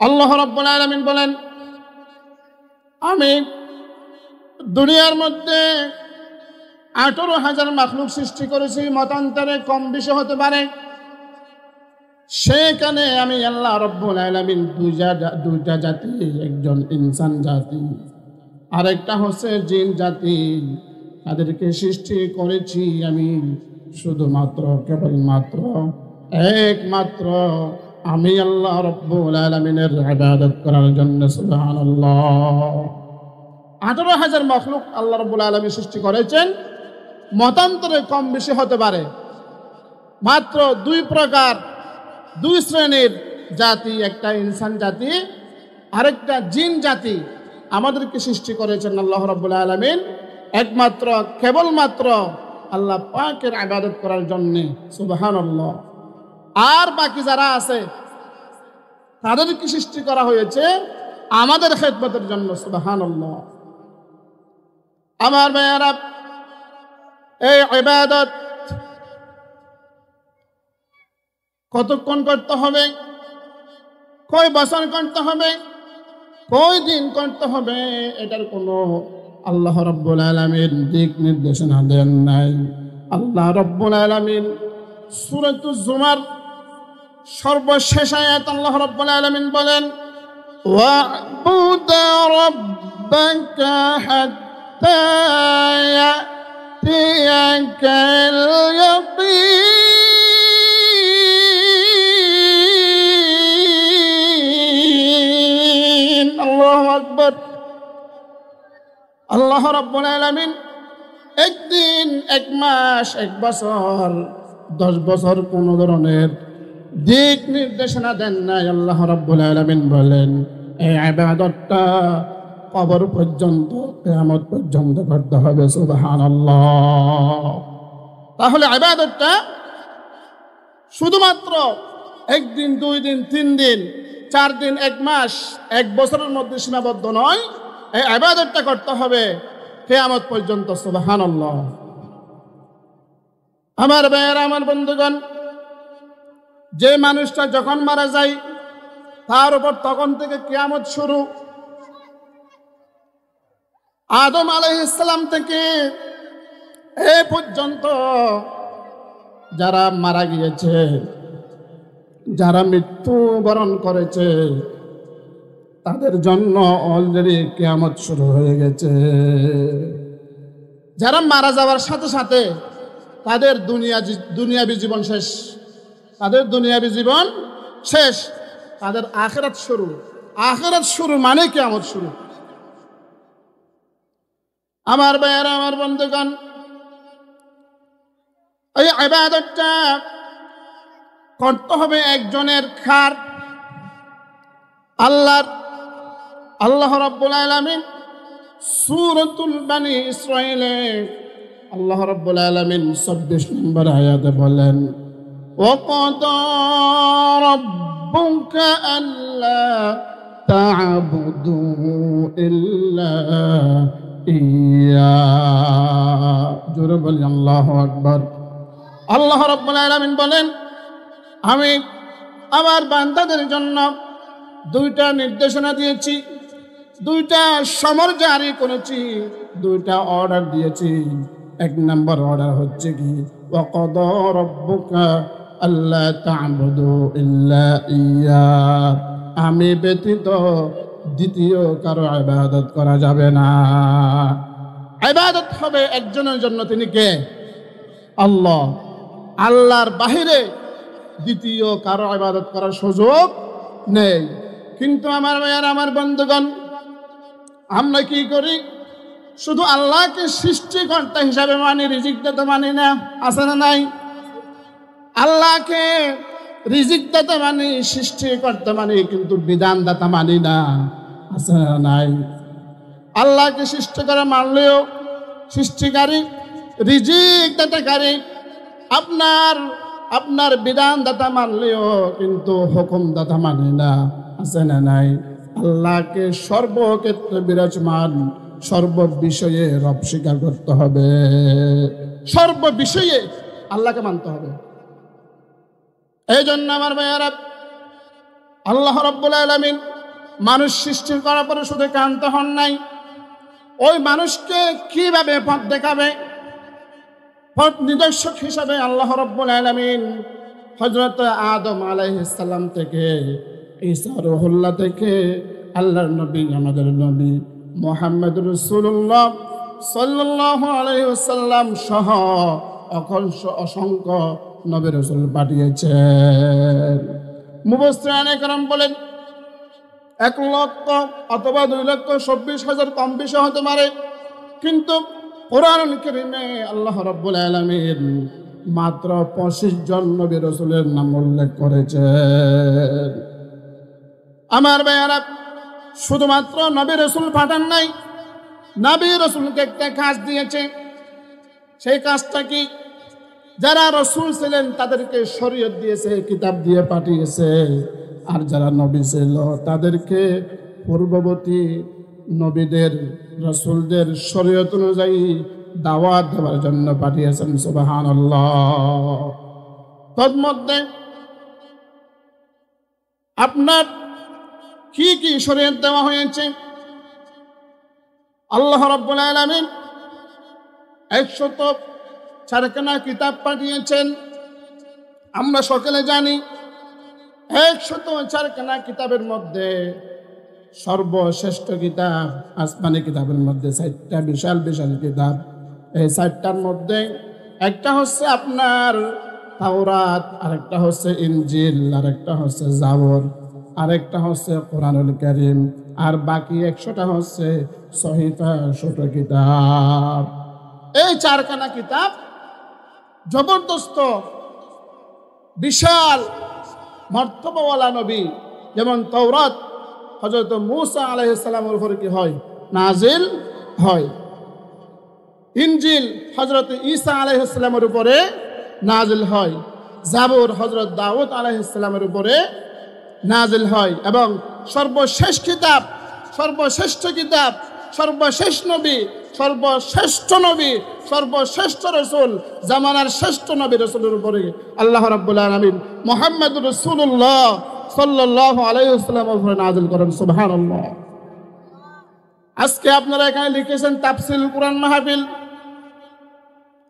আল্লাহ রাব্বুল আলামিন বলেন, আমি দুনিয়ার মধ্যে 18,000 মাখলুক সৃষ্টি করেছি, মতান্তরে কম বেশি হতে পারে। সেখানে আমি আল্লাহ রাব্বুল আলামিন দুইটা জাতি, একজন ইনসান জাতি, আরেকটা হচ্ছে জিন জাতি, তাদেরকে সৃষ্টি করেছি আমি শুধুমাত্র কেবলমাত্র একমাত্র আমি আল্লাহ রাব্বুল আলামিনের ইবাদত করার জন্য। সুবহানাল্লাহ। 18,000 মাখলুক আল্লাহ রাব্বুল আলামিন সৃষ্টি করেছেন, মতান্তরে কম বেশি হতে পারে। মাত্র দুই প্রকার, দুই শ্রেণীর জাতি, একটা ইনসান জাতি, আরেকটা জিন জাতি আমাদেরকে সৃষ্টি করেছেন আল্লাহ রাব্বুল আলামিন একমাত্র কেবলমাত্র আল্লাহ পাকের ইবাদত করার জন্য। সুবহানাল্লাহ। আর বাকি যারা আছে তাদেরকে সৃষ্টি করা হয়েছে আমাদের খেদমতের জন্য। সুবহানাল্লাহ। আমার ভাইয়ারা, এই ইবাদত কতক্ষণ করতে হবে, কয় বছর করতে হবে, কয় দিন করতে হবে, এটার কোনো আল্লাহ রাব্বুল আলামিন দিক নির্দেশনা দেন নাই। আল্লাহ রাব্বুল আলামিন সূরাতুজ জুমার সর্বশেষ আয়াত আল্লাহ রাব্বুল আলামিন বলেন, ওয়া'বুদ রাব্বাকা হাত্তা ইয়াতিয়াকাল ইয়াকিন। আল্লাহু আকবার। আল্লাহ রাব্বুল আলামিন একদিন, এক মাস, এক বছর, 10 বছর কোন ধরনের দিক নির্দেশনা দেন নাই। আল্লাহ রাব্বুল আলামিন বলেন, এই ইবাদতটা কবর পর্যন্ত, কিয়ামত পর্যন্ত করতে হবে। সুবহানাল্লাহ। তাহলে ইবাদতটা শুধুমাত্র একদিন, 2 দিন, 3 দিন, 4 দিন, 1 মাস, 1 বছরের মধ্যে সীমাবদ্ধ নয়। এই ইবাদতটা করতে হবে কিয়ামত পর্যন্ত। সুবহানাল্লাহ। আমার ভাইয়েরা, আমার বন্ধুগণ, যে মানুষটা যখন মারা যায় তার উপর তখন থেকে কিয়ামত শুরু। আদম আলাইহিস সালাম থেকে এ পর্যন্ত যারা মারা গিয়েছে, যারা মৃত্যুবরণ করেছে, তাদের জন্য অলরেডি কিয়ামত শুরু হয়ে গেছে। যারা মারা যাওয়ার সাথে সাথে তাদের দুনিয়াবী জীবন শেষ, তাদের দুনিয়াবী জীবন শেষ, তাদের আখিরাত শুরু। আখিরাত শুরু মানে কিয়ামত শুরু। আমার ভাইয়েরা, আমার বন্ধুগণ, এই ইবাদতটা করতে হবে একজনের খার। আল্লাহ রাব্বুল আলামিন সূরাতুল বানি ইসরাঈলে আল্লাহ রাব্বুল আলামিন 26 নম্বর আয়াতে বলেন, ওয়াকাদা রাব্বুকা আল্লা তা'বুদু ইল্লা ইয়্যা। জোরে বলি আল্লাহু আকবার। আল্লাহ রাব্বুল আলামিন বলেন, আমি আমার বান্দাদের জন্য 2টা নির্দেশনা দিয়েছি, 2টা সমর জারি করেছি, 2টা অর্ডার দিয়েছি। 1 নম্বর অর্ডার হচ্ছে কি, ওয়াকাদা রাব্বুকা আল্লা তা'বুদু ইল্লা ইয়্যা। আমি ব্যতীত দ্বিতীয় কারো ইবাদত করা যাবে না। ইবাদত হবে একজনের জন্য, তিনি কে? আল্লাহ। আল্লাহর বাহিরে দ্বিতীয় কারো ইবাদত করার সুযোগ নেই। কিন্তু আমার ভাইয়ার, আমার বন্ধুগণ, আমরা কি করি? শুধু আল্লাহকে সৃষ্টিকর্তা হিসাবে মানি, রিজিক দাতা মানি না? আছে না নাই? আল্লাহকে রিজিক দাতা মানি, সৃষ্টিকর্তা মানি, কিন্তু বিধানদাতা মানি না? আছে না নাই? আল্লাহকে সৃষ্টি করা মানলেও সৃষ্টিকারী, রিজিক দাতাকারী, আপনার বিধানদাতা মানলেও কিন্তু হুকুমদাতা মানি না। আছে না নাই? আল্লাহকে সর্বক্ষেত্রে বিরাজমান, সর্ববিষয়ে রব স্বীকার করতে হবে, সর্ববিষয়ে আল্লাহকে মানতে হবে। এই জন্য আমার ভাইয়ারা, আল্লাহ রাব্বুল আলামিন মানুষ সৃষ্টি করার পরে শুধু ক্ষান্ত হন নাই, ওই মানুষকে কিভাবে পথ দেখাবে, পথ নিদর্শক হিসাবে আল্লাহ রাব্বুল আলামিন হযরত আদম আলাইহিস সালাম থেকে ঈসা রুহুল্লাহ থেকে আল্লাহর নবী আমাদের নবী মুহাম্মদুর রাসূলুল্লাহ সাল্লাল্লাহু আলাইহি ওয়াসাল্লাম সহ অসংখ্য নবী রাসূল পাঠিয়েছেন। মুফাসসিরিনে কেরাম বলেন 1 লক্ষ অথবা 2,26,000 কম বেশি হতে পারে, কিন্তু কোরআনুল কারীমে আল্লাহ রাব্বুল আলামিন মাত্র 25 জন নবী রাসূলের নাম উল্লেখ করেছেন। আমার ভাইয়ারা, শুধুমাত্র নবী রাসূল পাঠান নাই, নবী রাসূলকে একটা কাজ দিয়েছে। সেই কাজটা কি? যারা রাসূল ছিলেন তাদেরকে শরীয়ত দিয়েছে, কিতাব দিয়ে পাঠিয়েছে, আর যারা নবী ছিল তাদেরকে পূর্ববর্তী নবীদের রাসূলদের শরীয়ত অনুযায়ী দাওয়াত দেওয়ার জন্য পাঠিয়েছেন। সুবহানাল্লাহ। তন্মধ্যে আপনার কি কি শরীয়ত দেওয়া হয়েছে? আল্লাহ রাব্বুল আলামিন 104 কিতাব পাঠিয়েছেন। আমরা সকলে জানি 104 কিতাবের মধ্যে সর্বশ্রেষ্ঠ কিতাব আসমানি কিতাবের মধ্যে 4টা বিশাল বিশাল কিতাব। এই 4টার মধ্যে একটা হচ্ছে আপনার তাওরাত, আরেকটা হচ্ছে ইনজিল, আরেকটা হচ্ছে জাবর, আরেকটা হচ্ছে কোরআনুল কারীম, আর বাকি 100টা হচ্ছে সহিফা, ছোট কিতাব। এই 4খানা কিতাব জবরদস্ত বিশাল মর্তবাওয়ালা নবী। যেমন তাওরাত হযরত মূসা আলাইহিস সালামের উপরে কি হয়? নাজিল হয়। ইনজিল হযরত ঈসা আলাইহিস সালামের উপরে নাজিল হয়। জাবুর হযরত দাউদ আলাইহিস সালামের উপরে নাজিল হয়। এবং সর্বশেষ কিতাব, সর্বশ্রেষ্ঠ কিতাব, সর্বশেষ নবী, সর্বশ্রেষ্ঠ নবী, সর্বশ্রেষ্ঠ রাসূল, জামানার শ্রেষ্ঠ নবী রাসূলের উপরে আল্লাহ রাব্বুল আলামিন মুহাম্মদুর রাসূলুল্লাহ সাল্লাল্লাহু আলাইহি ওয়াসাল্লামের উপরে নাযিল করেন। সুবহানাল্লাহ। আজকে আপনারা এখানে লিখেছেন তাফসীর কোরআন মাহফিল,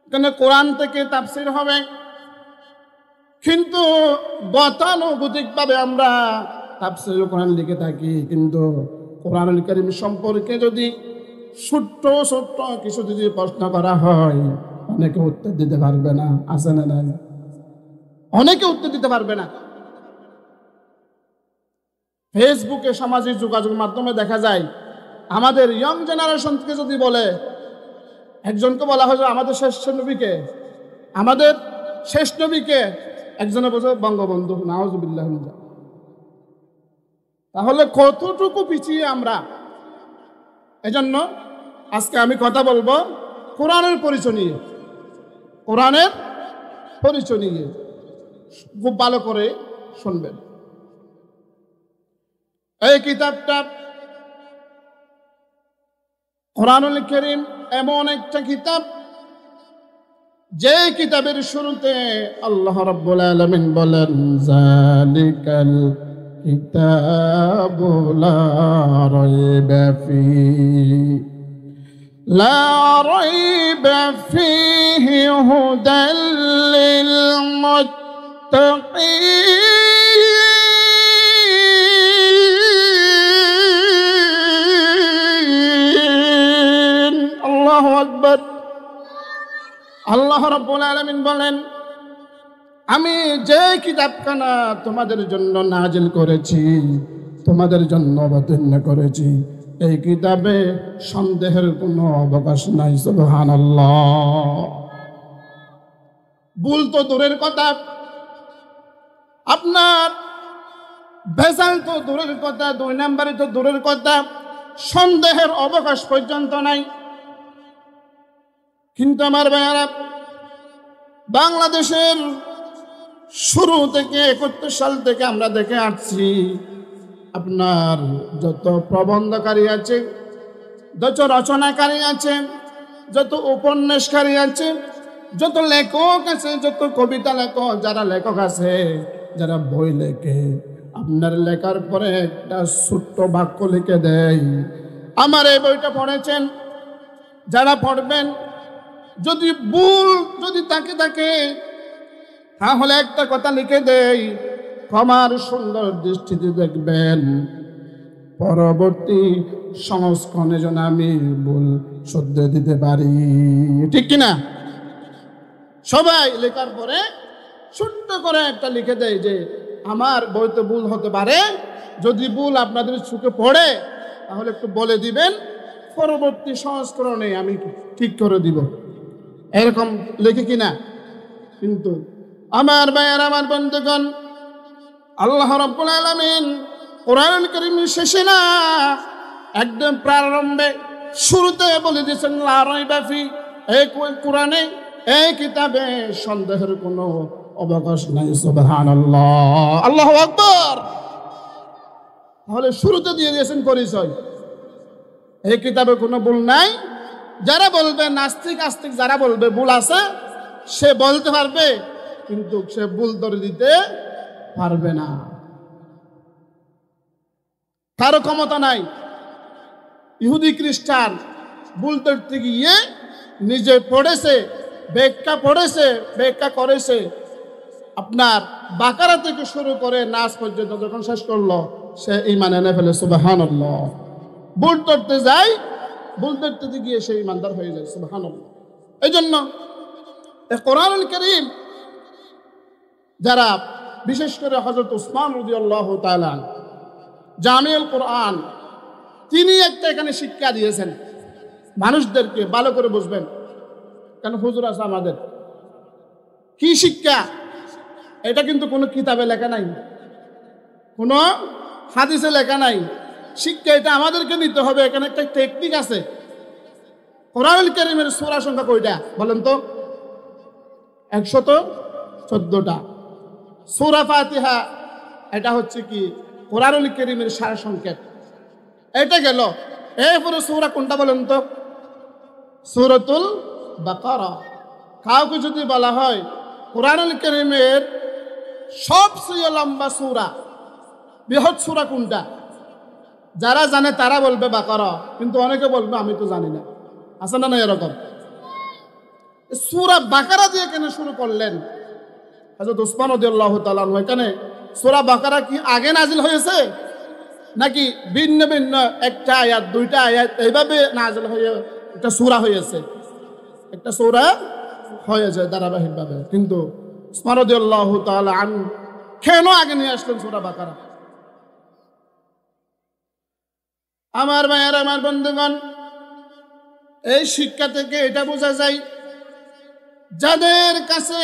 এখানে কোরআন থেকে তাফসীর হবে, কিন্তু গতানুগতিকভাবে আমরা তাফসীর কোরআন লিখে থাকি, কিন্তু কোরআনুল কারীম সম্পর্কে যদি ছোট্ট ছোট্ট কিছু যদি প্রশ্ন করা হয়, অনেকে উত্তর দিতে পারবে না। আছে না নাই? অনেকে উত্তর দিতে পারবে না। ফেসবুকে, সামাজিক যোগাযোগ মাধ্যমে দেখা যায় আমাদের ইয়ং জেনারেশনকে যদি বলে, একজনকে বলা হয় আমাদের শেষ নবীকে, আমাদের শেষ নবীকে, একজনে বলছে বঙ্গবন্ধু, নাউজুবিল্লাহ। তাহলে কতটুকু পিছিয়ে আমরা। এজন্য আজকে আমি কথা বলবো কোরআনের পরিচয় নিয়ে। কোরআনের পরিচয় নিয়ে খুব ভালো করে শুনবেন। এই কিতাবটা কোরআনুল কারীম এমন একটা কিতাব, যে কিতাবের শুরুতে আল্লাহ রাব্বুল আলামিন বলেন যালিকাল কিতাবু লা রাইবা ফীহি, লা রাইবা ফীহি হুদাল লিল মুত্তাকিন। আল্লাহু আকবার। আল্লাহ রাব্বুল আলামিন বলেন, আমি যে কিতাবখানা তোমাদের জন্য নাজিল করেছি, তোমাদের জন্য অবতীর্ণ করেছি, এই কিতাবে সন্দেহের কোনো অবকাশ নাই। সুবহানাল্লাহ। ভুল তো দূরের কথা, আপনার ভেজাল তো দূরের কথা, 2 নম্বরে তো দূরের কথা, সন্দেহের অবকাশ পর্যন্ত নাই। কিন্তু আমার ভাইয়ারা, বাংলাদেশের শুরু থেকে 71 সাল থেকে আমরা দেখে আসছি, আপনার যত প্রবন্ধকারী আছে, যত রচনাকারী আছে, যত উপন্যাসকারী আছে, যত লেখক আছে, যত কবিতা লেখক, যারা লেখক আছে, যারা বই লেখে, আপনার লেখার পরে একটা ছোট্ট বাক্য লিখে দেয়। আমার এই বইটা পড়েছেন, যারা পড়বেন, যদি ভুল যদি থাকে তাহলে একটা কথা লিখে দেই, ক্ষমার সুন্দর দৃষ্টিতে দেখবেন, পরবর্তী সংস্করণে যেন আমি ভুল শুধরে দিতে পারি। ঠিক কিনা? সবাই লেখার পরে ছোট্ট করে একটা লিখে দেয় যে আমার বইতে ভুল হতে পারে, যদি ভুল আপনাদের চোখে পড়ে তাহলে একটু বলে দিবেন, পরবর্তী সংস্করণে আমি ঠিক করে দিব। এরকম লেখে কিনা? কিন্তু আমার ভাইয়ের, আমার বন্ধুগণ, আল্লাহ রাব্বুল আলামিন কোরআনুল কারীমের শেষে না, একদম প্রারম্ভে শুরুতে বলে দিয়েছেন লা রাইবা ফি, এই কোরআনে, এই কিতাবে সন্দেহের কোনো অবকাশ নাই। সুবহানাল্লাহ, আল্লাহু আকবার। তাহলে শুরুতে দিয়ে দিয়েছেন পরিচয়, এই কিতাবে কোনো ভুল নাই। যারা বলবে নাস্তিক আস্তিক, যারা বলবে ভুল আছে, সে বলতে পারবে, কিন্তু সে ভুল ধরে দিতে পারবে না, কারো ক্ষমতা নাই। ইহুদি খ্রিস্টান ভুল ধরতে গিয়ে নিজে পড়েছে, ব্যাখ্যা করেছে, আপনার বাকারা থেকে শুরু করে নাস পর্যন্ত যখন শেষ করলো, সে ঈমান এনে ফেলে। সুবহানাল্লাহ। ভুল ধরতে গিয়ে সে ঈমানদার হয়ে যায়। সুবহানাল্লাহ। এই জন্য কোরআনুল কারীম যারা, বিশেষ করে হযরত উসমান রাদিয়াল্লাহু তাআলা জামিউল কোরআন, তিনি একটা এখানে শিক্ষা দিয়েছেন মানুষদেরকে, ভালো করে বুঝবেন। কেন হুজুর আছে আমাদের, কি শিক্ষা? এটা কিন্তু কোনো কিতাবে লেখা নাই, কোনো হাদিসে লেখা নাই। শিক্ষা এটা আমাদেরকে নিতে হবে। এখানে একটা টেকনিক আছে। কোরআনুল কারীমের সূরা সংখ্যা কয়টা বলেন তো? 114টা। সূরা ফাতিহা, এটা হচ্ছে কি কোরআনুল কারীমের সার সংক্ষেপ। এটা গেল। এরপরে সূরা কোনটা বলেন তো? সূরাতুল বাকারা। কাউকে যদি বলা হয় কোরআনুল কারীমের সবচেয়ে লম্বা সূরা, বৃহৎ সূরা কোনটা, যারা জানে তারা বলবে বাকারা, কিন্তু অনেকে বলবে আমি তো জানি না। আছে না এরকম? সূরা বাকারা দিয়ে কেন শুরু করলেন হযরত উসমান রাদিয়াল্লাহু তাআলা? এখানে সূরা বাকারা কি আগে নাজিল হয়েছে, নাকি ভিন্ন ভিন্ন একটা আয়াত, দুইটা আয়াত এইভাবে নাজিল হয়ে একটা সূরা হয়েছে? একটা সূরা হয়েছে ধারাবাহিকভাবে। কিন্তু উসমান রাদিয়াল্লাহু তাআলা আনহু কেন আগে নিয়ে আসলেন সূরা বাকারা? আমার ভাইয়েরা, আমার বন্ধুগণ, এই শিক্ষা থেকে এটা বোঝা যায়, যাদের কাছে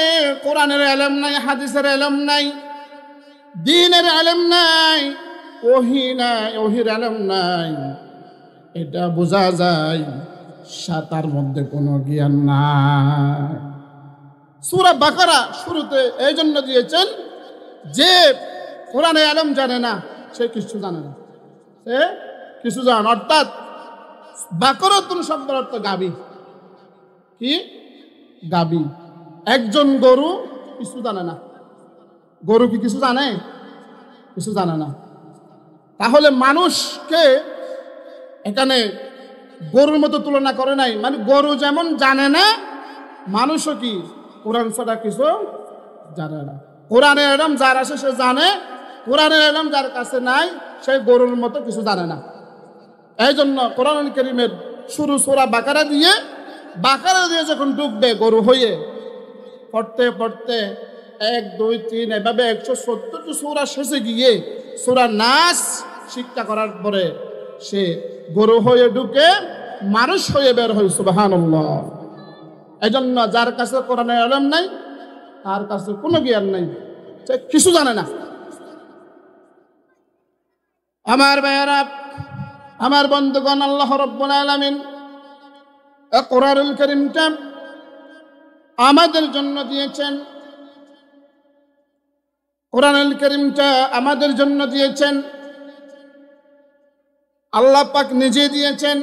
কোরআনের ইলম নাই, হাদিসের ইলম নাই, দ্বীনের ইলম নাই, ওহির ইলম নাই, এটা বোঝা যায় তার মধ্যে কোনো জ্ঞান নাই। সূরা বাকারা শুরুতে এই জন্য দিয়েছেন যে কোরআনের ইলম জানে না, সে কিছু জানে না, সে কিছু জানে। অর্থাৎ বাকরাতুন শব্দের অর্থ গাবি। কি গাবি? একজন গরু কিছু জানে না। গরু কি কিছু জানে? কিছু জানে না। তাহলে মানুষকে এখানে গরুর মতো তুলনা করে নাই। মানে গরু যেমন জানে না, মানুষও কি কোরআন ছাড়া কিছু জানে না। কোরআনের ইলম যার আছে সে জানে, কোরআনের ইলম যার কাছে নাই সে গরুর মতো কিছু জানে না। এই জন্য কোরআনুল কারীমের শুরু সূরা বাকারা দিয়ে যখন ঢুকবে গরু হয়ে, পড়তে পড়তে 1, 2, 3 এভাবে 170টি সূরা শেষে গিয়ে সূরা নাস শিক্ষা করার পরে সে গরু হয়ে ঢুকে মানুষ হয়ে বের হয়। সুবহানাল্লাহ। এই জন্য যার কাছে কোরআনের ইলম নাই, তার কাছে কোনো জ্ঞান নাই, সে কিছু জানে না। আমার ভাইয়েরা, আমার বন্ধুগণ, আল্লাহ রাব্বুল আলামিন কোরআনুল কারীমটা আমাদের জন্য দিয়েছেন। কোরআনুল কারীমটা আমাদের জন্য দিয়েছেন, আল্লাহ পাক নিজে দিয়েছেন।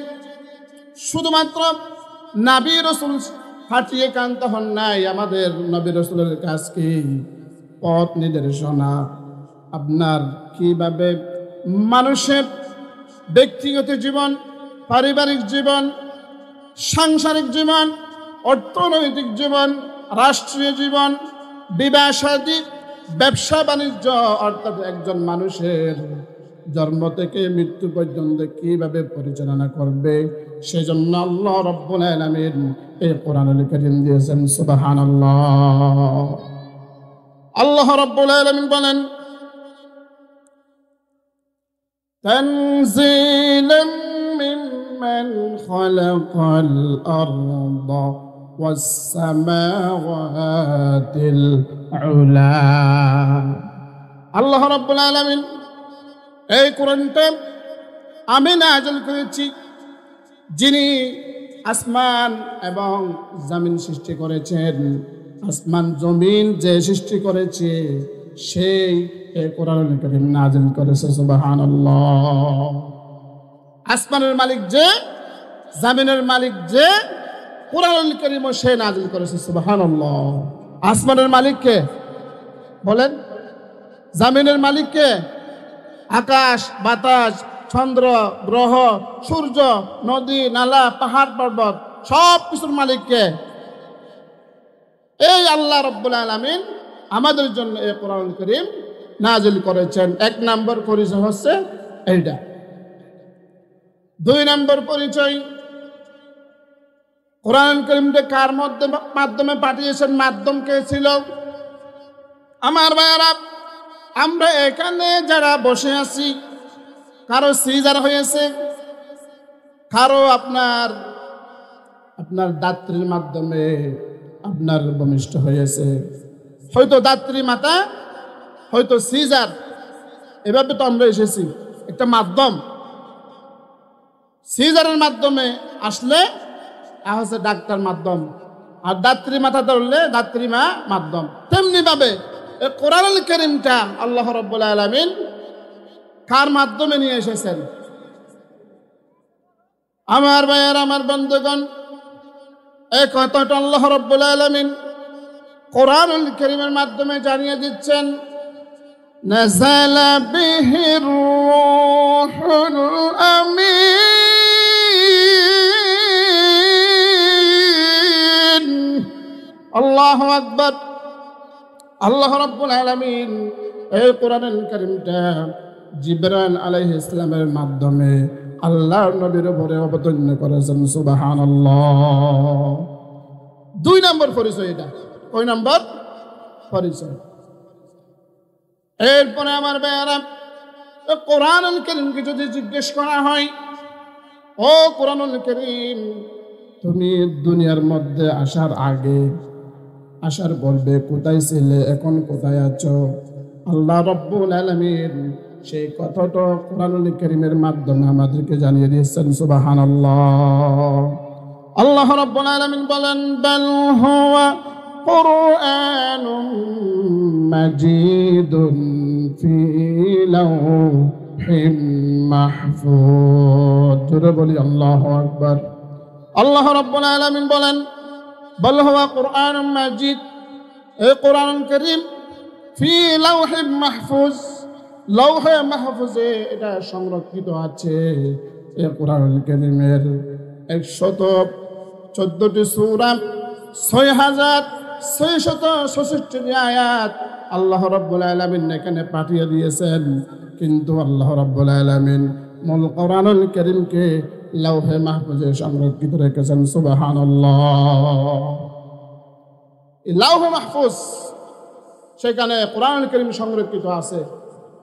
শুধুমাত্র নবী রাসূল ফাটিয়ে কান্ত হন নাই, আমাদের নবী রাসূলের কাছে পথ নির্দেশনা আপনার কিভাবে মানুষের ব্যক্তিগত জীবন, পারিবারিক জীবন, সাংসারিক জীবন, অর্থনৈতিক জীবন, রাষ্ট্রীয় জীবন, বিবাহ শাদী, ব্যবসা বাণিজ্য, অর্থাৎ একজন মানুষের জন্ম থেকে মৃত্যু পর্যন্ত কিভাবে পরিচালনা করবে, সেজন্য আল্লাহ রাব্বুল আলামিন এই কোরআনুল কারীম দিয়েছেন। সুবহানাল্লাহ। আল্লাহ রাব্বুল আলামিন বলেন, তানজিলাম মিম্মান খালাকাল আরদা ওয়াস সামাওয়াতিল উলা। আল্লাহ রাব্বুল আলামিন এই কোরআনটা আমি নাযিল করেছি, যিনি আসমান এবং জমিন সৃষ্টি করেছেন। আসমান জমিন যে সৃষ্টি করেছে সেই এই কোরআনুল কারীম নাযিল করেছে। সুবহানাল্লাহ। আসমানের মালিক যে, জমিনের মালিক যে, কোরআনুল কারীম সে নাযিল করেছে। সুবহানাল্লাহ। আসমানের মালিক কে বলেন? জমিনের মালিক কে? আকাশ, বাতাস, চন্দ্র, গ্রহ, সূর্য, নদী, নালা, পাহাড়, পর্বত, সব কিছুর মালিক কে? এই আল্লাহ রাব্বুল আলামিন আমাদের জন্য এই কোরআনুল কারীম নাযিল করেছেন। এক নম্বর পরিচয় হচ্ছে এইটা। দুই নম্বর পরিচয়, কোরআনুল কারীমটা কার মাধ্যমে পাঠিয়েছেন? মাধ্যম কে ছিল? আমার ভাইয়েরা, আমরা এখানে যারা বসে আছি, কারো সিজার হয়েছে, কারো আপনার দাত্রীর মাধ্যমে আপনার ভূমিষ্ঠ হয়েছে, হয়তো দাত্রী মাতা, হয়তো সিজার, এভাবে তো আমরা এসেছি। একটা মাধ্যম, সিজারের মাধ্যমে আসলে হচ্ছে ডাক্তার মাধ্যম, আর দাত্রী মাথা ধরলে দাত্রী মা মাধ্যম। তেমনি ভাবে এই কোরআনুল কারীমটা আল্লাহ রাব্বুল আলামিন কার মাধ্যমে নিয়ে এসেছেন? আমার ভাইয়ের, আমার বন্ধুগণ, এই কথাটা আল্লাহ রাব্বুল আলামিন কোরআনুল কারীমের মাধ্যমে জানিয়ে দিচ্ছেন। নাযালা বিহির রূহুল আমিন। আল্লাহু আকবার। আল্লাহ রাব্বুল আলামিন এই কোরআনুল কারীমটা জিবরাইল আলাইহিস সালামের মাধ্যমে আল্লাহর নবীর উপরে অবতীর্ণ করেছেন। সুবহানাল্লাহ। দুই নম্বর পরিচয় এটা। কয় নম্বর পরিচয়? এরপরে আমার ভাইয়েরা, কোরআনুল কারীমকে যদি জিজ্ঞেস করা হয়, ও কোরআনুল কারীম, তুমি দুনিয়ার মধ্যে আসার আগে, আসার বলবে কোথায় ছিলে, এখন কোথায় আছো? আল্লাহ রাব্বুল আলামিন সেই কথাটা কোরআনুল কারীমের মাধ্যমে আমাদেরকে জানিয়ে দিয়েছেন। সুবহানাল্লাহ। আল্লাহ রাব্বুল আলামিন বলেন, বাল হুয়া কুরআনুম মাজিদুন ফি লাওহিম মাহফুজ। জোরে বলি আল্লাহু আকবার। আল্লাহ রাব্বুল আলামিন বলেন, বাল হুয়া কুরআনুম মাজিদ, এই কোরআনুল কারীম ফি লাওহিম মাহফুজ, লৌহে মাহফুজে এটা সংরক্ষিত আছে। এই কোরআনুল কারীমের 114টি সূরা, 6666 আয়াত আল্লাহ রাব্বুল আলামিন এখানে পাঠিয়ে দিয়েছেন। কিন্তু আল্লাহ রাব্বুল আলামিন মূল কোরআনুল কারীমকে লৌহে মাহফুজে সংরক্ষিত রেখেছেন। সুবহানাল্লাহ। লৌহে মাহফুজ, সেখানে কোরআনুল কারীম সংরক্ষিত আছে।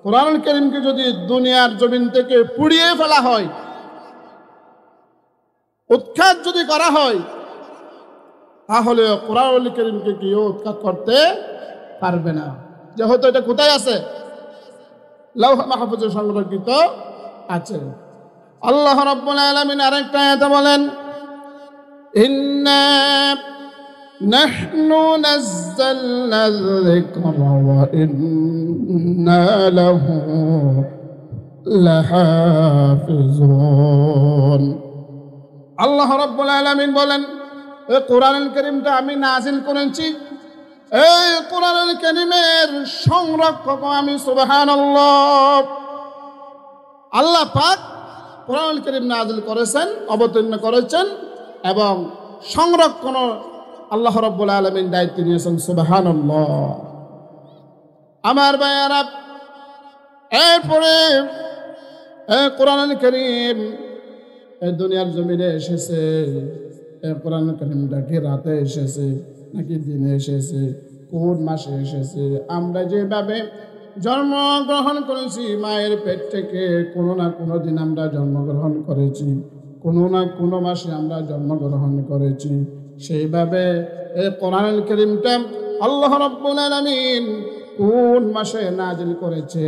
কোরআনুল কারীমকে যদি দুনিয়ার জমিন থেকে পুড়িয়ে ফেলা হয়, উৎখাত যদি করা হয়, তাহলে কোরআনুল কারীমকে কেউ উৎখাত করতে পারবে না। যেহেতু এটা কোথায় আছে? লৌহে মাহফুজে সংরক্ষিত আছে। আল্লাহ রাব্বুল আলামিন আরেকটা আয়াতে বলেন, ইন্না নাহনু নাযালনা যিকরা ওয়া ইন্না লাহু লাহাফিজুন। আল্লাহ রাব্বুল আলামিন বলেন, এই কোরআনুল কারীমটা আমি নাযিল করেছি, এই কোরআনুল কারীমের সংরক্ষক আমি, সুবহানাল্লাহ। আল্লাহ পাক কোরআনুল কারীম নাযিল করেছেন, অবতীর্ণ করেছেন এবং সংরক্ষণ আল্লাহ রাব্বুল আলামিন দায়িত্ব নিয়েছেন, সুবহানাল্লাহ। আমার ভাইয়ারা, এরপরে এই কোরআনুল কারীম এই দুনিয়ার জমিনে এসেছে। এই কোরআনুল কারীমটা কি রাতে এসেছে নাকি দিনে এসেছে, কোন মাসে এসেছে? আমরা যেভাবে জন্মগ্রহণ করেছি মায়ের পেট থেকে, কোনো না কোনো দিন আমরা জন্মগ্রহণ করেছি, কোনো না কোনো মাসে আমরা জন্মগ্রহণ করেছি। সেইভাবে এই কোরআনুল কারীমটা আল্লাহ রাব্বুল আলামিন কোন মাসে নাজিল করেছে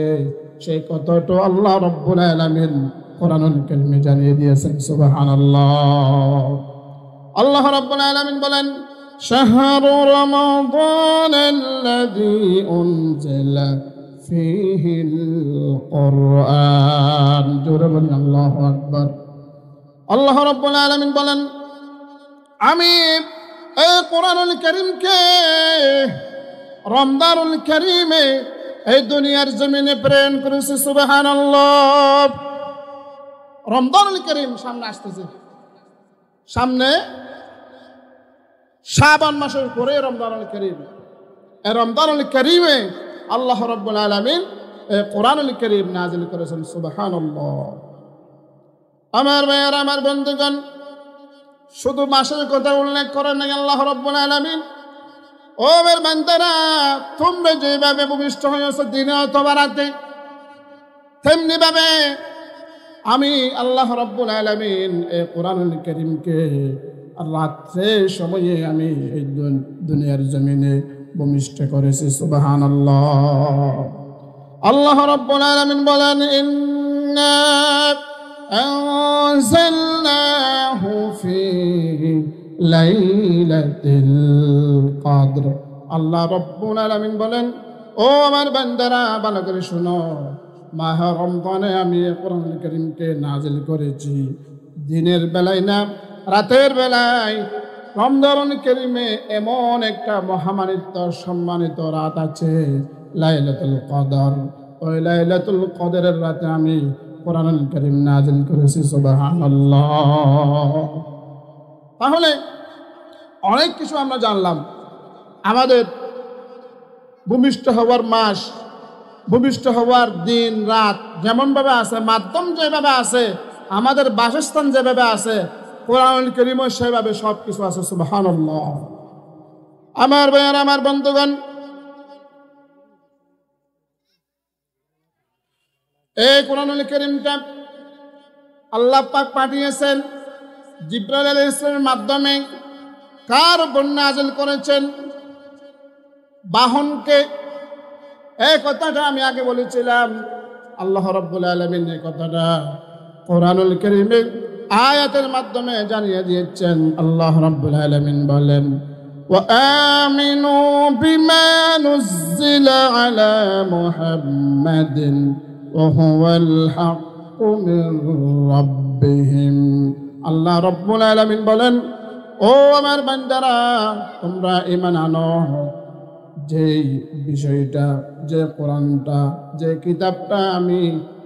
সেই কথাটা আল্লাহ রাব্বুল আলামিন কোরআনুল কারীমে জানিয়ে দিয়েছেন, সুবহানাল্লাহ। আল্লাহ রাব্বুল আলামিন বলেন, শাহরু রমাদানাল্লাযী উনজিলা ফীহিল কুরআন। জোরে বলেন আল্লাহু আকবার। আল্লাহ রাব্বুল আলামিন বলেন, আমি এই কোরআনুল কারীমকে রমজানুল কারীমে এই দুনিয়ার জমিনে প্রেরণ করেছি, সুবহানাল্লাহ। রমজানুল কারীম সামনে আসতেছে, সামনে শাবান মাসের পরে রমজানুল কারীম। এই রমজানুল কারীমে আল্লাহ রাব্বুল আলামিন এই কোরআনুল কারীম নাযিল করেছেন, সুবহানাল্লাহ। আমার ভাইয়ারা, আমার বন্ধুগণ, শুধু মাসের কথা উল্লেখ করেন নাই আল্লাহ রাব্বুল আলামিন। ও আমার বান্দারা, তোমরা যেভাবে ভূমিষ্ঠ হয়েছ দিনে অথবা রাতে, তেমনি ভাবে আমি আল্লাহ রাব্বুল আলামিন এই কোরআনুল কারীমকে রাত্রে সময়ে আমি এই দুনিয়ার জমিনে ভূমিষ্ঠ করেছি, সুবহানাল্লাহ। আল্লাহ রাব্বুল আলামিন বলেন, ইন্না আনজালনাহু ফি লাইলাতুল কদর। আল্লাহ রাব্বুল আলামিন বলেন, ও আমার বান্দারা, ভালো করে শুনো, মাহ রমজানে আমি কোরআনুল কারীমকে নাযিল করেছি দিনের বেলায় না, রাতের বেলায়। রমজানুল কারীমে এমন একটা মহামানিত সম্মানিত রাত আছে, লাইলাতুল কদর। ওই লাইলাতুল কদরের রাতে আমি কোরআনুল কারীম নাযিল করেছি, সুবহানাল্লাহ। তাহলে অনেক কিছু আমরা জানলাম। আমাদের ভূমিষ্ঠ হওয়ার মাস, ভূমিষ্ঠ হওয়ার দিন রাত যেমনভাবে আছে, মাধ্যম যেভাবে আছে, আমাদের বাসস্থান যেভাবে আছে, কোরআনুল কারীমও সেভাবে সব কিছু আছে, সুবহানাল্লাহ। আমার ভাইয়ার, আমার বন্ধুগণ, এই কোরআনুল কারীমটা আল্লাহ পাক পাঠিয়েছেন জিবরাইল আলাইহিস সালামের মাধ্যমে। কার উপর নাযিল করেছেন? বাহনকে। এই কথাটা আমি আগে বলেছিলাম, আল্লাহ রাব্বুল আলামিন এই কথাটা কোরআনুল কারীমের আয়াতের মাধ্যমে জানিয়ে দিয়েছেন। আল্লাহ রাব্বুল আলামিন বলেন, ওয়া আমিনু বিমা নুজ্জিলা আলা মুহাম্মাদিন ওয়া হুয়াল হাক্কু মির রাব্বিহিম। আল্লাহ রাব্বুল আলামিন বলেন, ও আমার বান্দারা, তোমরা ঈমান আনো যেই বিষয়টা, যে কোরআনটা, যে কিতাবটা আমি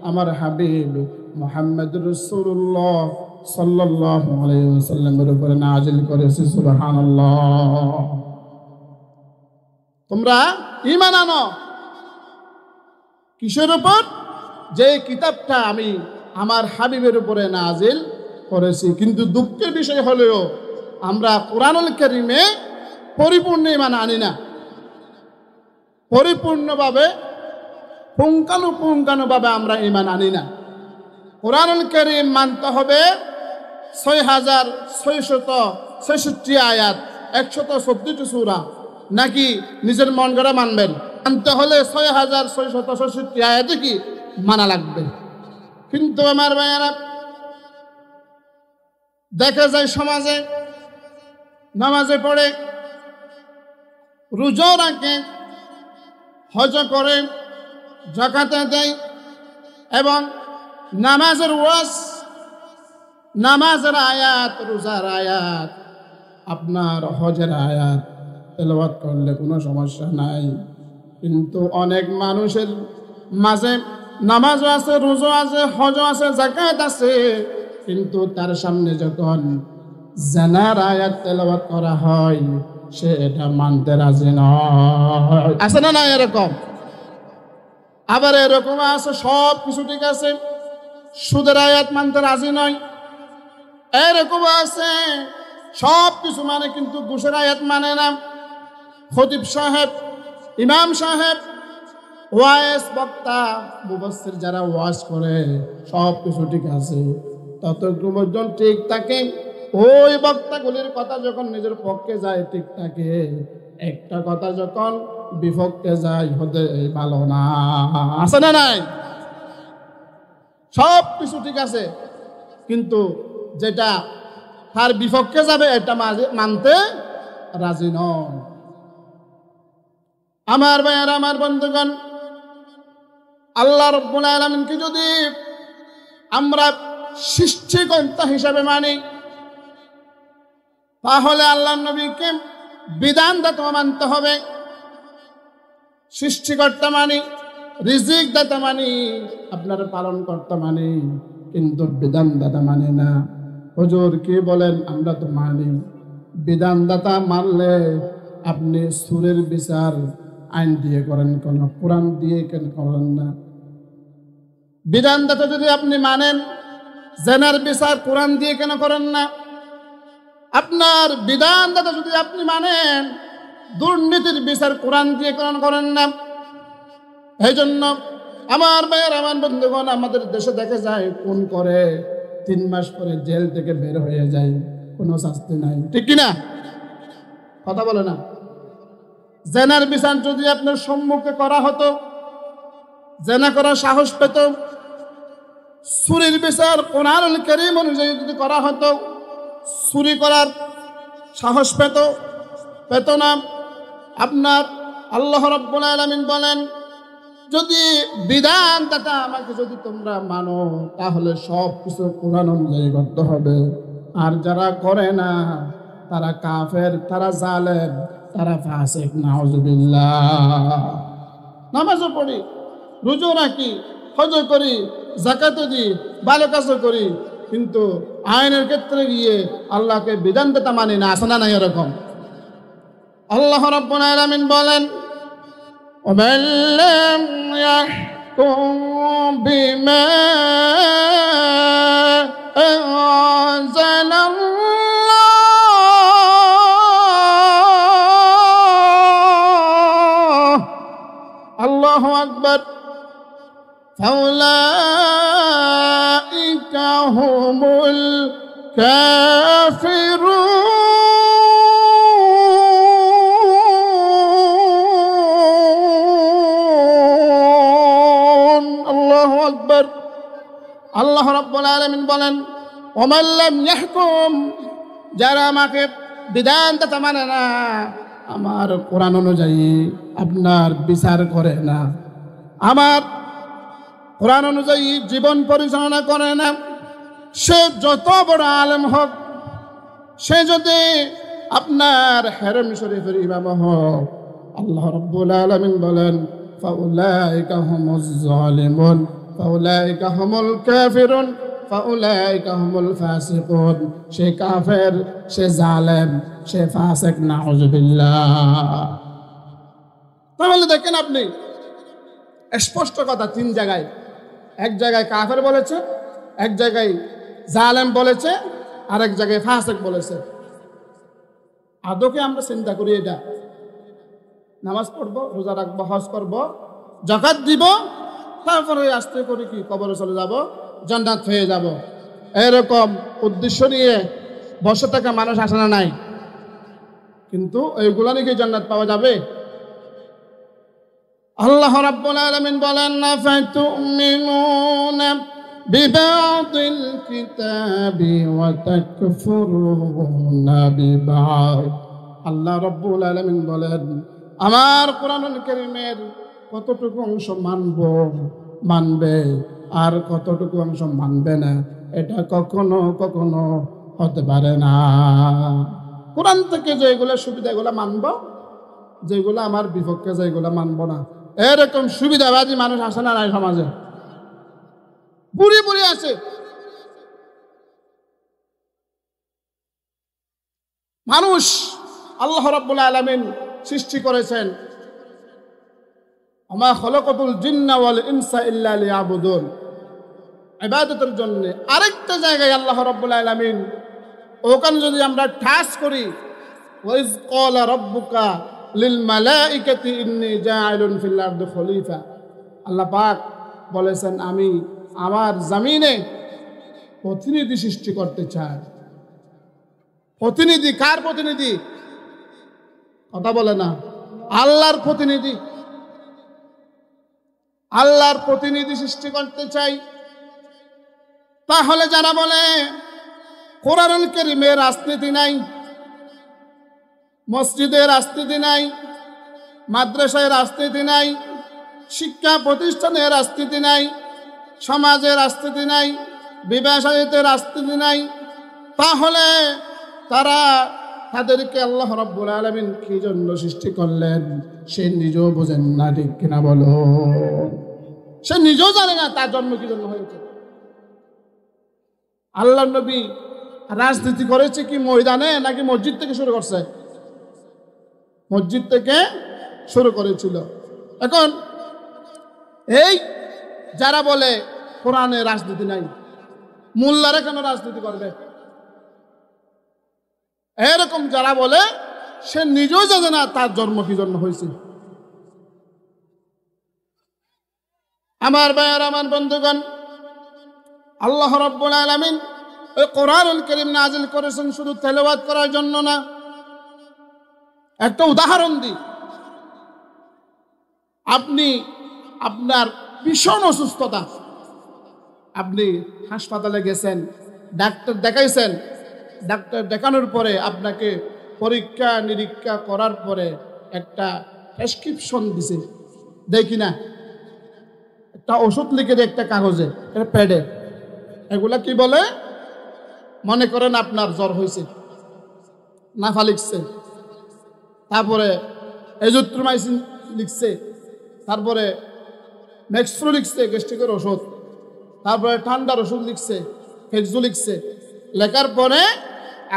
আমার হাবিব মুহাম্মদুর রাসূলুল্লাহ সাল্লাল্লাহু আলাইহি ওয়াসাল্লামের উপরে নাযিল করেছি, সুবহানাল্লাহ। তোমরা ঈমান আনো কিসের উপর? যে কিতাবটা আমি আমার হাবিবের উপরে নাযিল করেছি। কিন্তু দুঃখের বিষয় হলেও আমরা কোরআনুল কারীমে পরিপূর্ণ ঈমান আনি না। পরিপূর্ণভাবে পুঙ্খানুপুঙ্খানুভাবে আমরা ঈমান আনি না। কোরআনুল কারীম মানতে হবে ৬৬৬৬ আয়াত, ১১৪টি সূরা, নাকি নিজের মন গড়া মানবেন? মানতে হলে ৬৬৬৬ আয়াতে কি মানা লাগবে। কিন্তু আমার ভাইয়ারা, দেখা যায় সমাজে নামাজে পড়ে, রোজা রাখে, হজ করে, যাকাতে দেয় এবং নামাজের ওয়াজ, নামাজের আয়াত, রোজার আয়াত, আপনার হজের আয়াত তেলাওয়াত করলে কোনো সমস্যা নাই। কিন্তু অনেক মানুষের মাঝে নামাজও আছে, রোজা আছে, হজও আছে, যাকাত আছে, কিন্তু তার সামনে যখন জানার আয়াত তেলাওয়াত করা হয় সে এটা মানতে রাজি নয়। আছে না না এরকম? আবার এরকম আছে সব কিছু ঠিক আছে, সুদের আয়াত মানতে রাজি নয়। এরকম আছে সব কিছু মানে কিন্তু ঘুষের আয়াত মানে না। খতিব সাহেব, ইমাম সাহেব, ওয়াইজ বক্তা, মুফাসসির যারা ওয়াজ করে সব কিছু ঠিক আছে, ততক্ষণ পর্যন্ত ঠিক থাকে। ওই বক্তাগুলির কথা যখন নিজের পক্ষে যায় ঠিক থাকে, একটা কথা যখন বিপক্ষে যায় হতে ভালো না। আছে না নাই? সব কিছু ঠিক আছে, কিন্তু যেটা তার বিপক্ষে যাবে এটা মানতে রাজি নয়। আমার ভাইয়ারা, আমার বন্ধুগণ, আল্লাহ রাব্বুল আলামিনকে যদি আমরা সৃষ্টিকর্তা হিসাবে মানি, তাহলে আল্লাহর নবীকে বিধানদাতা মানতে হবে। সৃষ্টিকর্তা মানি, রিজিক দাতা মানি, আপনার পালন কর্তা মানি, কিন্তু বিধানদাতা মানি না। হুজুর কি বলেন? আমরা তো মানি। বিধানদাতা মানলে আপনি সুরের বিচার আইন দিয়ে করেন কেন? কোরআন দিয়ে কেন করেন না? বিধানদাতা যদি আপনি মানেন, জেনার বিচার কোরআন দিয়ে কেন করেন না? আপনার বিধানদাতা যদি আপনি মানেন, দুর্নীতির বিচার কোরআন দিয়ে কেন করেন না? এই জন্য আমার ভাইয়ের, আমার বন্ধুগণ, আমাদের দেশে দেখা যায় খুন করে 3 মাস পরে জেল থেকে বের হয়ে যায়, কোনো শাস্তি নাই। ঠিক কিনা? কথা বলে না? জেনার বিচার যদি আপনার সম্মুখে করা হতো, জেনা করার সাহস পেত, চুরির বিচার কোরআনুল কারীম অনুযায়ী যদি করা হতো, চুরি করার সাহস পেত না। আপনার আল্লাহ রাব্বুল আলামিন বলেন, যদি বিধানদাতা আমাকে যদি তোমরা মানো, তাহলে সব কিছু কোরআন অনুযায়ী করতে হবে। আর যারা করে না তারা কাফের, তারা জালেম, তারা ফাসিক। নাউজুবিল্লাহ। নামাজও পড়ি, রোজা রাখি, হজ করি, যাকাতও দিই, ভালো কাজও করি, কিন্তু আইনের ক্ষেত্রে গিয়ে আল্লাহকে বিধানদাতা মানি না। আসে না নাই এরকম? আল্লাহ রাব্বুল আলামিন বলেন, ومن لم يحكم بما أنزل الله الله أكبر فأولئك هم الكافرون আল্লাহ রাব্বুল আলামিন বলেন, ওমান লাম ইয়াহকুম, যারা আমাকে বিধানদাতা মানে না, আমার কোরআন অনুযায়ী আপনার বিচার করে না, আমার কোরআন অনুযায়ী জীবন পরিচালনা করে না, সে যত বড় আলেম হোক, সে যদি আপনার হেরেম শরীফের ইমাম হোক, আল্লাহ রাব্বুল আলামিন বলেন, ফাউলাইকা হুমুজ জালিমুন ফাউলাইকা হুমুল কাফিরুন ফাউলাইকা হুমুল ফাসিকুন। সে কাফের, সে জালেম, সে ফাসিক। নাউজুবিল্লাহ। তাহলে দেখেন আপনি, স্পষ্ট কথা 3 জায়গায়, এক জায়গায় কাফের বলেছে, এক জায়গায় জালেম বলেছে, আর এক জায়গায় ফাসিক বলেছে। আদৌকে আমরা চিন্তা করি এটা? নামাজ পড়বো, রোজা রাখবো, হজ করবো, যাকাত দিব, তারপরে আস্তে করে কি কবরে চলে যাব, জান্নাত হয়ে যাব, এরকম উদ্দেশ্য নিয়ে বসে থাকা মানুষ আসে না নাই? কিন্তু এইগুলা নিয়ে কি জান্নাত পাওয়া যাবে? আল্লাহ রাব্বুল আলামিন বলেন, ফাতুমিনুনা বিবাদিল কিতাবি ওয়া তাকফুরুনা বিবাদ। আল্লাহ রাব্বুল আলামিন বলেন, আমার কোরআনুল কারীমের কতটুকু অংশ মানবে আর কতটুকু অংশ মানবে না, এটা কখনো কখনো হতে পারে না। কোরআন থেকে যেগুলো সুবিধা এগুলো মানবো, যেগুলো আমার বিপক্ষে, যেগুলো মানব না। এরকম সুবিধাবাদী মানুষ আসে না নাই সমাজে? বুড়ি বুড়ি আছে। মানুষ আল্লাহ রাব্বুল আলামিন সৃষ্টি করেছেন, ওমা খলাকাতুল জিন্না ওয়াল ইনসা ইল্লা লিয়াবুদুন, ইবাদতের জন্য। আরেকটা জায়গায় আল্লাহ রাব্বুল আলামিন, ওখানে যদি আমরা ঠাস করি, ওয়াইজ ক্বালা রাব্বুকা লিল মালাইকাতি ইন্নী জাইলুন ফিল আরদি খলিফা, আল্লাহ পাক বলেছেন আমি আমার জমিনে প্রতিনিধি সৃষ্টি করতে চাই। প্রতিনিধি কার প্রতিনিধি? কথা বলে না। আল্লাহর প্রতিনিধি। আল্লাহর প্রতিনিধি সৃষ্টি করতে চাই। তাহলে যারা বলে কোরআনুল কারীমে রাজনীতি নাই, মসজিদে রাজনীতি নাই, মাদ্রাসায় রাজনীতি নাই, শিক্ষা প্রতিষ্ঠানে রাজনীতি নাই, সমাজে রাজনীতি নাই, ব্যবসায়ীতে রাজনীতি নাই, তাহলে তারা তাদেরকে আল্লাহ রাব্বুল আলামিন কি জন্য সৃষ্টি করলেন সে নিজেও বোঝেন না, ঠিক কিনা বলো? সে নিজেও জানে না তার জন্ম কি জন্য হয়েছে। আল্লাহ নবী রাজনীতি করেছে কি ময়দানে নাকি মসজিদ থেকে শুরু করছে? মসজিদ থেকে শুরু করেছিল। এখন এই যারা বলে কোরআনে রাজনীতি নাই, মোল্লারা কেন রাজনীতি করবে? এরকম যারা বলে সে নিজেও জানে না তার জন্ম কি জন্য হয়েছে। আমার ভাইয়ের, আমার বন্ধুগণ, আল্লাহ রাব্বুল আলামিন এই কোরআনুল কারীম নাযিল করেছেন শুধু তেলাওয়াত করার জন্য না। একটা উদাহরণ দিই। আপনি আপনার ভীষণ অসুস্থতা, আপনি হাসপাতালে গেছেন, ডাক্তার দেখাইছেন, ডাক্তার দেখানোর পরে আপনাকে পরীক্ষা নিরীক্ষা করার পরে একটা প্রেসক্রিপশন দিছে, দেখি না, একটা ওষুধ লিখে দেয় একটা কাগজে, একটা প্যাডে। এগুলা কি বলে? মনে করেন আপনার জ্বর হয়েছে, নাফা লিখছে, তারপরে এজিথ্রোমাইসিন লিখছে, তারপরে ম্যাক্সফ্লো লিখছে, গ্যাস্ট্রিকের ওষুধ, তারপরে ঠান্ডার ওষুধ লিখছে, ফেক্সো লিখছে। লেখার পরে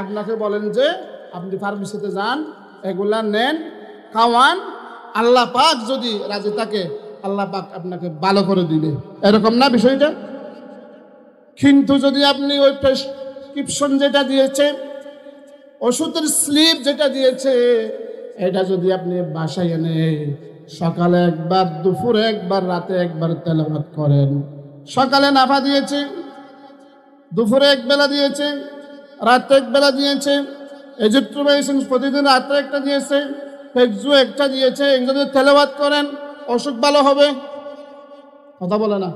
আপনাকে বলেন যে আপনি ফার্মেসিতে যান, এগুলা নেন, খাওয়ান, আল্লাহ পাক যদি রাজি থাকে আল্লাহ পাক আপনাকে ভালো করে দিবে। এরকম না বিষয়টা? কিন্তু যদি আপনি ওই প্রেসক্রিপশন যেটা দিয়েছে, ওষুধের স্লিপ যেটা দিয়েছে, এটা যদি আপনি বাসায় এনে সকালে একবার, দুপুরে একবার, রাতে একবার তেলাওয়াত করেন, সকালে নাফা দিয়েছে, দুপুরে এক বেলা দিয়েছে, রাতে এক বেলা দিয়েছে, এজিথ্রোমাইসিন প্রতিদিন রাতে একটা দিয়েছে, ফেক্সো একটা দিয়েছে, যদি তেলাওয়াত করেন অসুখ ভালো হবে? কথা বলে না।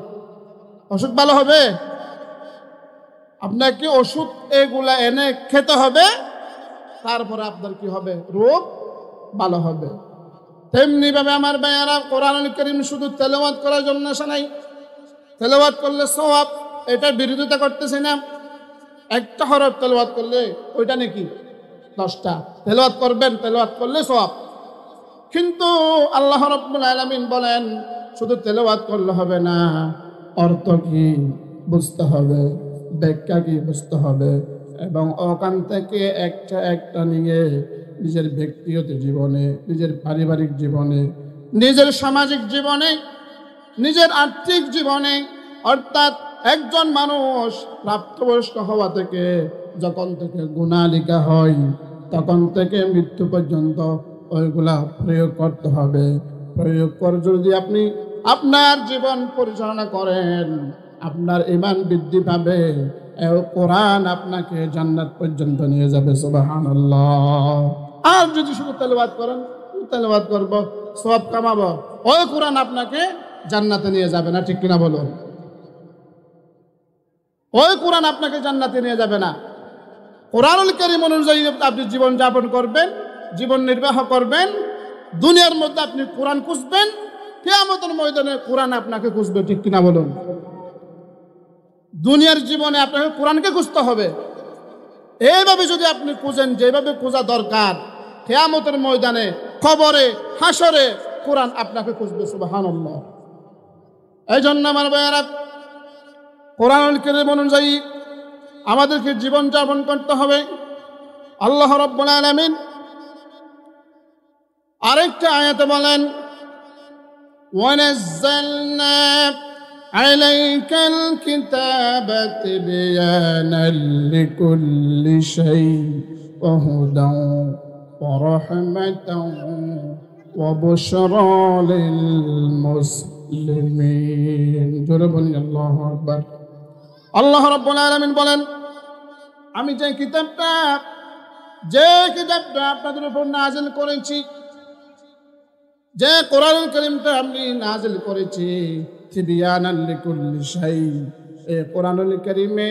অসুখ ভালো হবে? আপনাকে ওষুধ এগুলা এনে খেতে হবে, তারপরে আপনার কি হবে? রোগ ভালো হবে। তেমনি ভাবে আমার ভাইয়ারা, কোরআনুল কারীম শুধু তেলাওয়াত করার জন্য আসে নাই। তেলাওয়াত করলে সওয়াব, এটা বিরোধিতা করতেছে না। একটা হরফ তেলাওয়াত করলে ওইটা নাকি 10টা তেলাওয়াত করবেন, তেলাওয়াত করলে সওয়াব। কিন্তু আল্লাহ রাব্বুল আলামিন বলেন শুধু তেলাওয়াত করলে হবে না, অর্থ কি বুঝতে হবে, ব্যাখ্যা কি বুঝতে হবে, এবং ওখান থেকে একটা একটা নিয়ে নিজের ব্যক্তিগত জীবনে, নিজের পারিবারিক জীবনে, নিজের সামাজিক জীবনে, নিজের আর্থিক জীবনে, অর্থাৎ একজন মানুষ প্রাপ্তবয়স্ক হওয়া থেকে, যখন থেকে গুনাহ লেখা হয় তখন থেকে মৃত্যু পর্যন্ত ওইগুলা প্রয়োগ করতে হবে। প্রয়োগ করে যদি আপনি আপনার জীবন পরিচালনা করেন, আপনার ঈমান বৃদ্ধি পাবে, কোরআন আপনাকে জান্নাত পর্যন্ত নিয়ে যাবে। সুবহানাল্লাহ। আর যদি শুধু তেলাওয়াত করেন, তেলাওয়াত করব, সওয়াব কামাবো, ওই কোরআন আপনাকে জান্নাতে নিয়ে যাবে না, ঠিক কিনা বলুন? ওই কোরআন আপনাকে জান্নাতে নিয়ে যাবে না। কোরআনুল কারীম অনুযায়ী আপনি জীবন যাপন করবেন, জীবন নির্বাহ করবেন, দুনিয়ার মধ্যে আপনি কোরআন খুঁজবেন, কিয়ামতের ময়দানে কোরআন আপনাকে খুঁজবে, ঠিক কিনা বলুন? দুনিয়ার জীবনে আপনাকে কোরআনকে খুঁজতে হবে। এইভাবে যদি আপনি খুঁজেন, যেভাবে খোঁজা দরকার, কিয়ামতের ময়দানে কবরে, হাসরে কোরআন আপনাকে খুঁজবে। সুবহানাল্লাহ। এই জন্য আমার ভাইয়েরা, কোরআনুল কারীম অনুযায়ী আমাদেরকে জীবন যাপন করতে হবে। আল্লাহ রাব্বুল আলামিন আরেকটা আয়াতে বলেন, ওয়ানাজ্জালনা আলাইকাল কিতাবা তিবয়ানাল লিকুল্লি শাই ওয়া হুদান ওয়া রাহমাতান ওয়া বুশরা লিল মুসলিমিন। জোরে বলি আল্লাহু আকবার। আল্লাহ রাব্বুল আলামিন বলেন, আমি যে কিতাবটা আপনাদের উপর নাযিল করেছি, যে কোরআনুল কারীমটা আমি নাযিল করেছি, তিবয়ানাল লিকুল্লি শাই, এই কোরআনুল কারীমে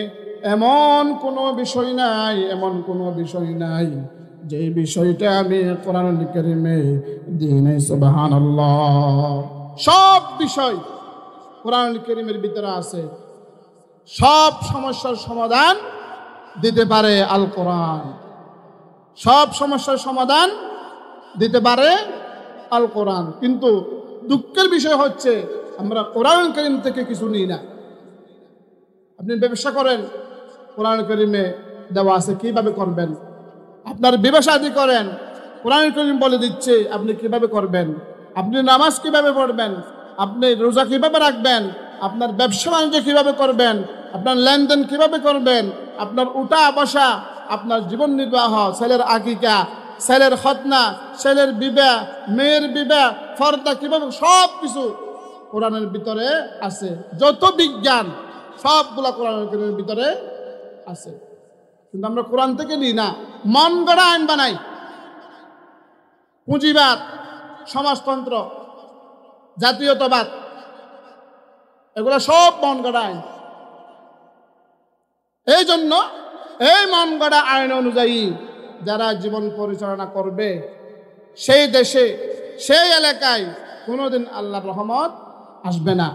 এমন কোনো বিষয় নাই যে বিষয়টা আমি কোরআনুল কারীমে দিই নাই। সুবহানাল্লাহ। সব বিষয় কোরআনুল কারীমের ভিতরে আছে। সব সমস্যার সমাধান দিতে পারে আল কোরআন। সব সমস্যার সমাধান দিতে পারে আল কোরআন। কিন্তু দুঃখের বিষয় হচ্ছে আমরা কোরআনুল কারীম থেকে কিছু নিই না। আপনি ব্যবসা করেন, কোরআনুল কারীমে দেওয়া আছে কিভাবে করবেন। আপনার ব্যবসা আদি করেন, কোরআনুল কারীম বলে দিচ্ছে আপনি কিভাবে করবেন। আপনি নামাজ কিভাবে পড়বেন, আপনি রোজা কিভাবে রাখবেন, আপনার ব্যবসা বাণিজ্য কিভাবে করবেন, আপনার লেনদেন কিভাবে করবেন, আপনার উঠা বসা, আপনার জীবন নির্বাহ, ছেলের আকিকা, ছেলের খতনা, ছেলের বিবাহ, মেয়ের বিবাহ, ফর্দা কিভাবে, সব কিছু কোরআনের ভিতরে আছে। যত বিজ্ঞান সবগুলা কোরআনের ভিতরে আছে। কিন্তু আমরা কোরআন থেকে নিই না, মন গড়া আইন বানাই। পুঁজিবাদ, সমাজতন্ত্র, জাতীয়তাবাদ, এগুলা সব মন গড়া আইন। এই জন্য এই মন গড়া আইন অনুযায়ী যারা জীবন পরিচালনা করবে, সেই দেশে, সেই এলাকায় কোনোদিন আল্লাহর রহমত আসবে না।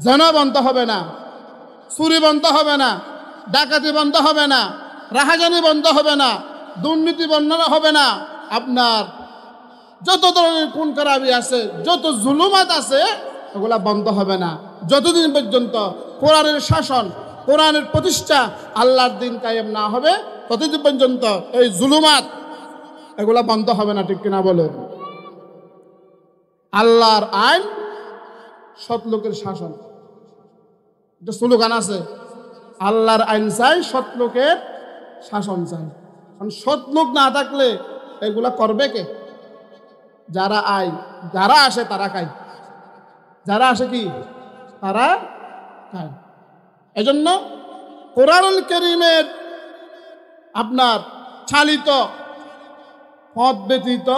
জেনা বন্ধ হবে না, চুরি বন্ধ হবে না, ডাকাতি বন্ধ হবে না, রাহাজানি বন্ধ হবে না, দুর্নীতি বন্ধ হবে না। আপনার যত ধরনের খুন খারাপি আছে, যত জুলুমাত আছে, ওগুলা বন্ধ হবে না যতদিন পর্যন্ত কোরআনের শাসন, কোরআনের প্রতিষ্ঠা, আল্লাহর দিন কায়েম না হবে, ততদিন পর্যন্ত এই জুলুমাত এগুলা বন্ধ হবে না। ঠিক কিনা বলে? আল্লাহর আইন, সৎ লোকের শাসন, এটা স্লোগান আছে, আল্লাহর আইন চাই, সৎ লোকের শাসন চাই। কারণ সৎ লোক না থাকলে এগুলা করবে কে? যারা আসে তারা খায়, যারা আসে কি তারা খায়। এজন্য কোরআনুল কারীমের আপনার চালিত পথ ব্যতীত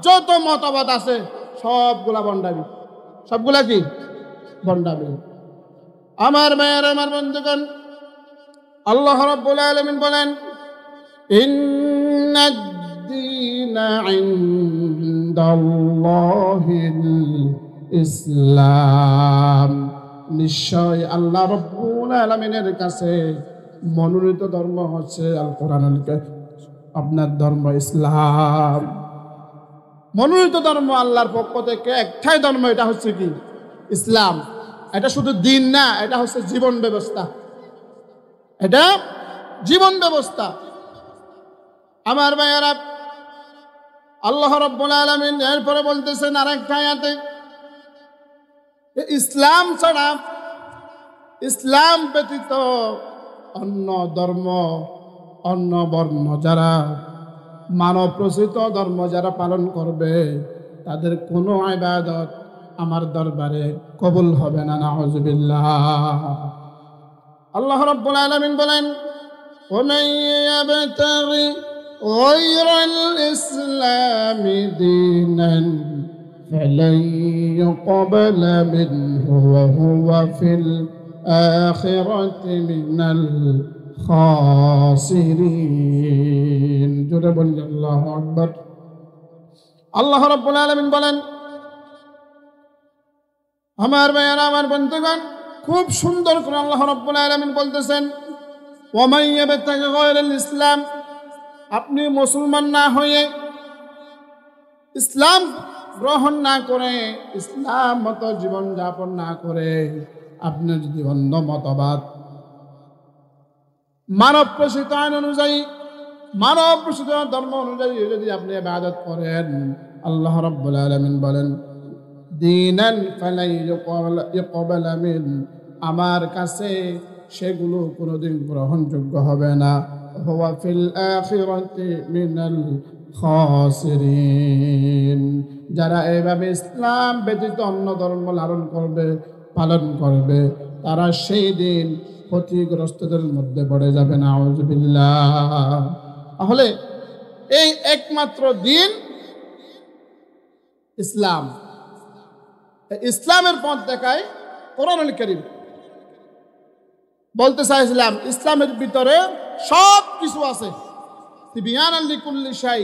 যত মতবাদ আছে সবগুলা ভণ্ডামি। সবগুলা কি? ভণ্ডামি। আমার মায়ের, আমার বন্ধুগণ, আল্লাহ রাব্বুল আলামিন বলেন, ইন্নাদ-দীনা ইনদাল্লাহিল ইসলাম। নিশ্চয় আল্লাহ রাব্বুল আলামিনের কাছে মনোনীত ধর্ম হচ্ছে আল কোরআনুল কারীম, আপনার ধর্ম ইসলাম। মনোনীত ধর্ম আল্লাহর পক্ষ থেকে একটাই ধর্ম, এটা হচ্ছে কি? ইসলাম। এটা শুধু দিন না, এটা হচ্ছে জীবন ব্যবস্থা। এটা জীবন ব্যবস্থা। আমার ভাইয়ারা, আল্লাহ রাব্বুল আলামিন এরপরে বলতেছেন আরেকটা আয়াতে, ইসলাম ছাড়া, ইসলাম ব্যতীত অন্য ধর্ম, অন্য বর্ণ যারা, মানব প্রসূত ধর্ম যারা পালন করবে, তাদের কোনো ইবাদত আমার দরবারে কবুল হবে না। নাউযুবিল্লাহ। আল্লাহ রাব্বুল আলামিন বলেন, ওয়ামান ইয়াবতাগি গায়রাল ইসলামি দীনান ফালান ইউকবালা মিনহু ওয়া হুয়া ফিল আখিরাতি মিনাল খাসিরিন। জোরে বলি আল্লাহু আকবার। আল্লাহ রাব্বুল আলামিন বলেন, আমার ভাইয়েরা, আমার বন্ধুগণ, খুব সুন্দর করে আল্লাহ রাব্বুল আলামিন বলতেছেন, ওয়ামান ইয়াবতাগি গায়রাল ইসলাম, আপনি মুসলমান না হয়ে ইসলাম গ্রহণ না করে, ইসলাম মতো জীবন যাপন না করে আপনি যদি অন্য মতবাদ, মানব প্রসূত আইন অনুযায়ী, মানব প্রসূত ধর্ম অনুযায়ী যদি আপনি ইবাদত করেন, আল্লাহ রাব্বুল আলামিন বলেন দীনান ফালাই ইউকবালা মিন, আমার কাছে সেগুলো কোনোদিন গ্রহণযোগ্য হবে না। হুয়া ফিল আখিরাতি মিনাল খাসিরিন, যারা এইভাবে ইসলাম ব্যতীত অন্য ধর্ম লালন করবে, পালন করবে, তারা সেই দিন ক্ষতিগ্রস্তদের মধ্যে পড়ে যাবে। নাউযুবিল্লাহ। তাহলে এই একমাত্র দিন ইসলাম, ইসলামের পথ দেখায় কোরআনুল কারীম। বলতে চাইছিলাম ইসলামের ভিতরে সব কিছু আছে, তিবিয়ানাল লিকুল্লি শাই,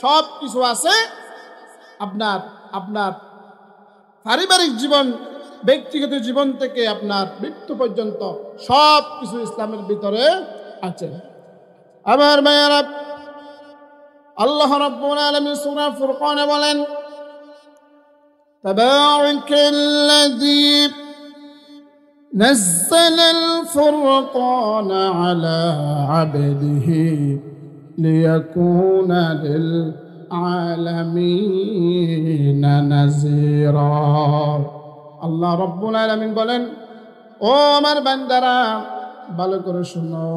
সব কিছু আছে। আপনার আপনার পারিবারিক জীবন, ব্যক্তিগত জীবন থেকে আপনার মৃত্যু পর্যন্ত সব কিছু ইসলামের ভিতরে আছে। আমার ভাইয়েরা, আল্লাহ রাব্বুল আলামিন সূরা ফুরকানে বলেন তাবারাকাল্লাযী নাযালাল ফুরকানা আলা আবদিহি লিয়াকুনা লিল আলামিনা নাযীরা। আল্লাহ রাব্বুল আলামিন বলেন, ও আমার বান্দারা, ভালো করে শুনো,